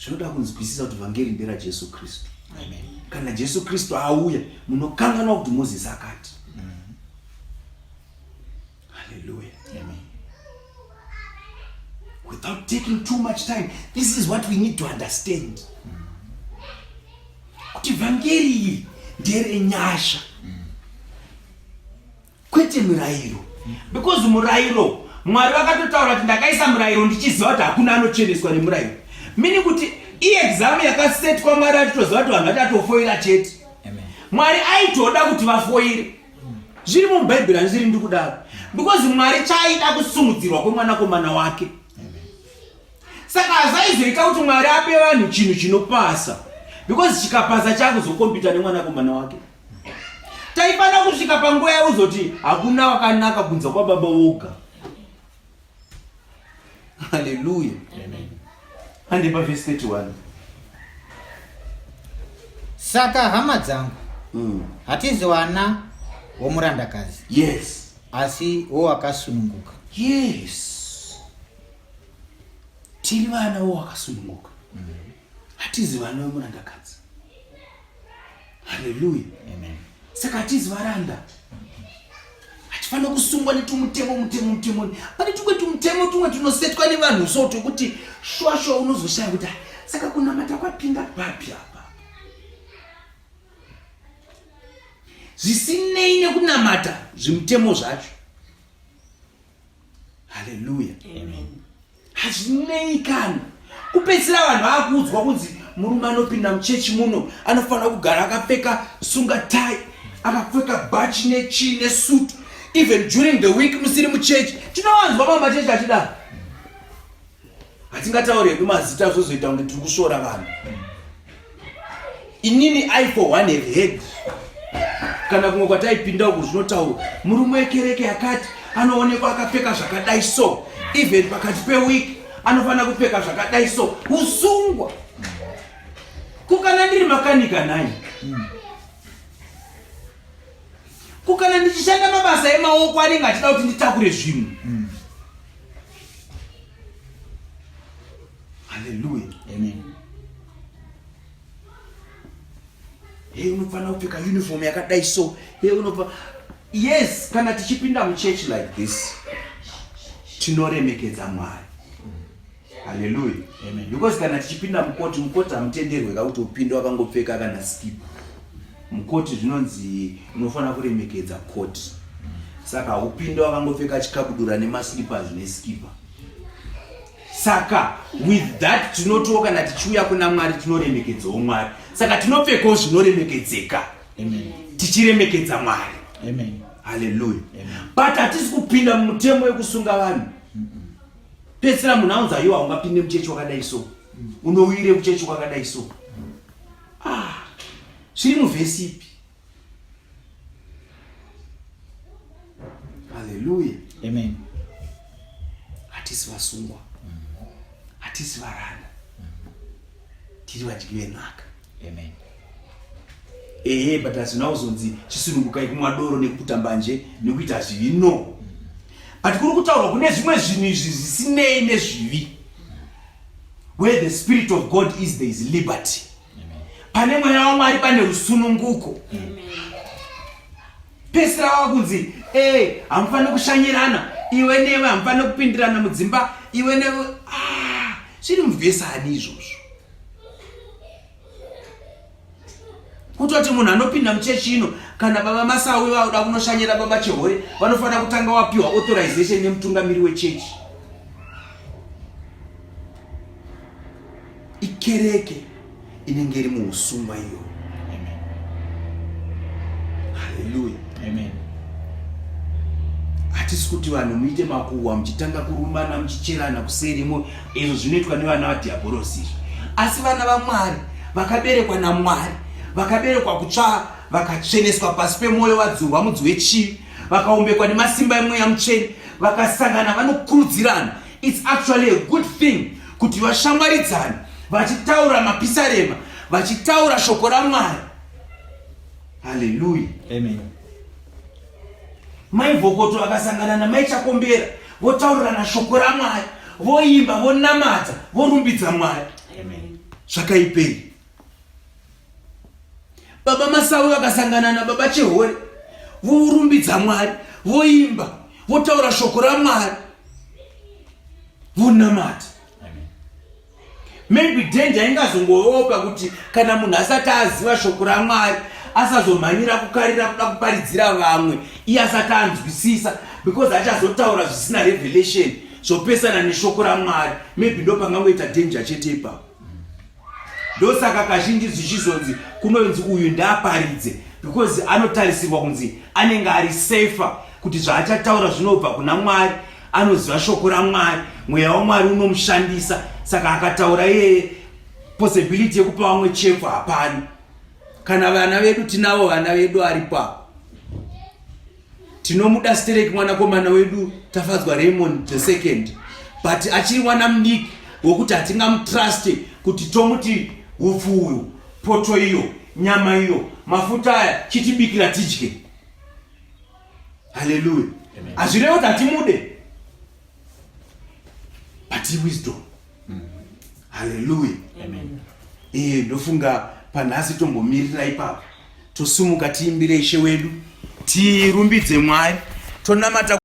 [SPEAKER 1] Zvinoda kunzwisisa kuti vhangeri ndera Jesu Kristu.
[SPEAKER 2] Amen.
[SPEAKER 1] Kana Jesu Kristu auya munokanganwa kuti Mozisi akati. Hallelujah.
[SPEAKER 2] Amen.
[SPEAKER 1] Without taking too much time, this is what we need to understand. Kuti vhangeri ndere nyasha, kwete murayiro. Because murayiro Mwari vakatotaura kuti ndakaisa murayiro ndichiziva kuti hakuna anocheneswa nemurayiro. Meaning kuti exam yakasetwa Mwari atitoziva kuti vanhu vachatofoira chete. Mwari aitoda kuti vafoire. Zviri mubhaibheri handizviri ndikudaro. Because Mwari chaida kusumudzirwa kwemwanakomana wake. Saka hazaizoita kuti Mwari ape vanhu chinhu chinopasa. Because chikapasa chakuzokompita nemwanakomana wake. Taifana kusvika panguva yauzoti hakuna wakanaka kunze kwababa voga. Hallelujah.
[SPEAKER 2] Amen.
[SPEAKER 1] And pa verse 31.
[SPEAKER 2] Saka hama dzangu hatizi wana womurandakazi.
[SPEAKER 1] Yes.
[SPEAKER 2] Asi wowakasununguka.
[SPEAKER 1] Yes. Tiri vana wowakasununguka. Hatizi vana womurandakazi. Hallelujah.
[SPEAKER 2] Amen.
[SPEAKER 1] Saka hatizi varanda. Hatifana kusungwa netumutemo. Pane tumwe tumutemo tumwe tunosetwa nevanhu so tokuti shwashwa unozoshaya kuti saka kunamata kwapinda papi apa. Zvisinei nekunamata zvimutemo zvacho. Hallelujah.
[SPEAKER 3] Amen.
[SPEAKER 1] Hazvinei kana. Kupedzisira vanhu vakuudzwa kunzi murume anopinda muchechi muno anofanira kugara akapfeka sunga tai, akapfeka bhachi nesuit. Even during the week musiri muchechi. Tinowanzwa pamachechi achida. Hatingataure kumazita zvozoita kunge tiri kushora vanhu. Inini I for one have heard. Kana kumwe kwataipinda uku zvinotaurwa murume wekereke yakati anoonekwa akapfeka zvakadai so. Even pakati pewiki anofanira kupfeka zvakadai so. Usungwa. Kukana ndiri makanika nai. Kukana ndichishanda mabasa emaoko anenge achida kuti nditakure zvinhu. Hallelujah.
[SPEAKER 2] Amen.
[SPEAKER 1] Hey, unofanira kupfeka uniform yakadai so. Hey, yes, kana tichipinda muchurch like this tinoremekedza Mwari. Hallelujah.
[SPEAKER 2] Amen.
[SPEAKER 1] Because kana tichipinda mukoti hamutenderwe kuti upinde wakangopfeka kana skipa. Mukoti zvinonzi unofanira kuremekedza koti. Saka upinde wakangopfeka chikabudura nemaslippers neskipa. Saka with that tinotoka kana tichiuya kuna Mwari tinoremekedzawo Mwari. Saka tinopfekawo zvinoremekedzeka.
[SPEAKER 2] Amen.
[SPEAKER 1] Tichiremekedza Mwari.
[SPEAKER 2] Amen.
[SPEAKER 1] Hallelujah.
[SPEAKER 2] Amen.
[SPEAKER 1] But hatisi kupinda mumutemo wekusunga vanhu. Pedzisira munhu aunza iwo haungapinde muchechi wakadai so. Unowire kuchechi wakadai so. Zviri muvhesi ipi? Hallelujah.
[SPEAKER 2] Amen.
[SPEAKER 1] Hatisi vasungwa. Hatisi varanda. Tiri vadyi venhaka.
[SPEAKER 2] Amen.
[SPEAKER 1] But hazvina kuzonzi chisunungukai kumwa doro nekuputa mbanje nekuita zvivi no. But kuri kutaurwa kune zvimwe zvinhu izvi zvisinei nezvivi. Where the Spirit of God is, there is liberty. Pane mweya waMwari pane rusununguko. Pesira wakunzi hamufani kushanyirana, iwe newe hamufani kupindirana mudzimba, iwe newe zviri muvhesi ani izvozvo. Kutoti munhu anopinda muchechi ino kana baba Masawi vauda kunoshanyira baba Chehore vanofanira kutanga wapiwa authorization nemutungamiri wechechi. Ikereke inenge iri muusungwa iyo.
[SPEAKER 2] Amen.
[SPEAKER 1] Hallelujah.
[SPEAKER 2] Amen.
[SPEAKER 1] Hatisi kuti vanhu muite makuhwa muchitanga kurumana muchicherana kuserimo, izvo zvinoitwa nevana vadhiabhorosi. Asi vana vaMwari vakaberekwa naMwari, vakaberekwa kutsva, vakatsveneswa pasi pemwoyo wadzurwa mudzi wechivi, vakaumbekwa nemasimba emweya mutsvene, vakasangana vanokurudzirana. It's actually a good thing kuti vashamwaridzane, vachitaura mapisarema, vachitaura shoko raMwari. Hallelujah.
[SPEAKER 2] Amen.
[SPEAKER 1] Mai Vokoto vakasangana namai Chakombera, votaurirana shoko raMwari, voimba, vonamata, vorumbidza Mwari.
[SPEAKER 2] Amen.
[SPEAKER 1] Zvakaipei. Baba Masawi vakasangana nababa Chehore, vorumbidza Mwari, voimba, votaura shoko raMwari, vonamata. Maybe danger ingazongoyopa kuti kana munhu asati aziva shoko raMwari asazomhanyira kukarira kuda kuparidzira vamwe iye asati anzwisisa, because achazotaura zvisina revelation zvopesana neshoko raMwari. Maybe ndo pangangoita danger chete ipapo. ndosaka kazhinji zvichizonzi kunonzi uyu ndaaparidze, because anotarisirwa kunzi anenge ari safer, kuti zvaachataura zvinobva kuna Mwari, anoziva shoko raMwari, mweya waMwari unomushandisa. Saka akataura iyeye, possibility yekupa vamwe chefu hapana. Kana vana vedu, tinavo vana vedu aripa, tinomuda Stereki mwanakomana wedu Tafadzwa Raymond II, but achiri mwana mudiki wokuti hatingamutruste kuti tomuti hupfu uyu, poto iyo, nyama iyo, mafuta aya, chitibikira tidye. Hallelujah. Hazvirevo kuti hatimude, but wisdom. Hallelujah. Ndofunga panhasi tombomirira ipapo, tosumuka tiimbire Ishe wedu, tirumbidze Mwari, tonamata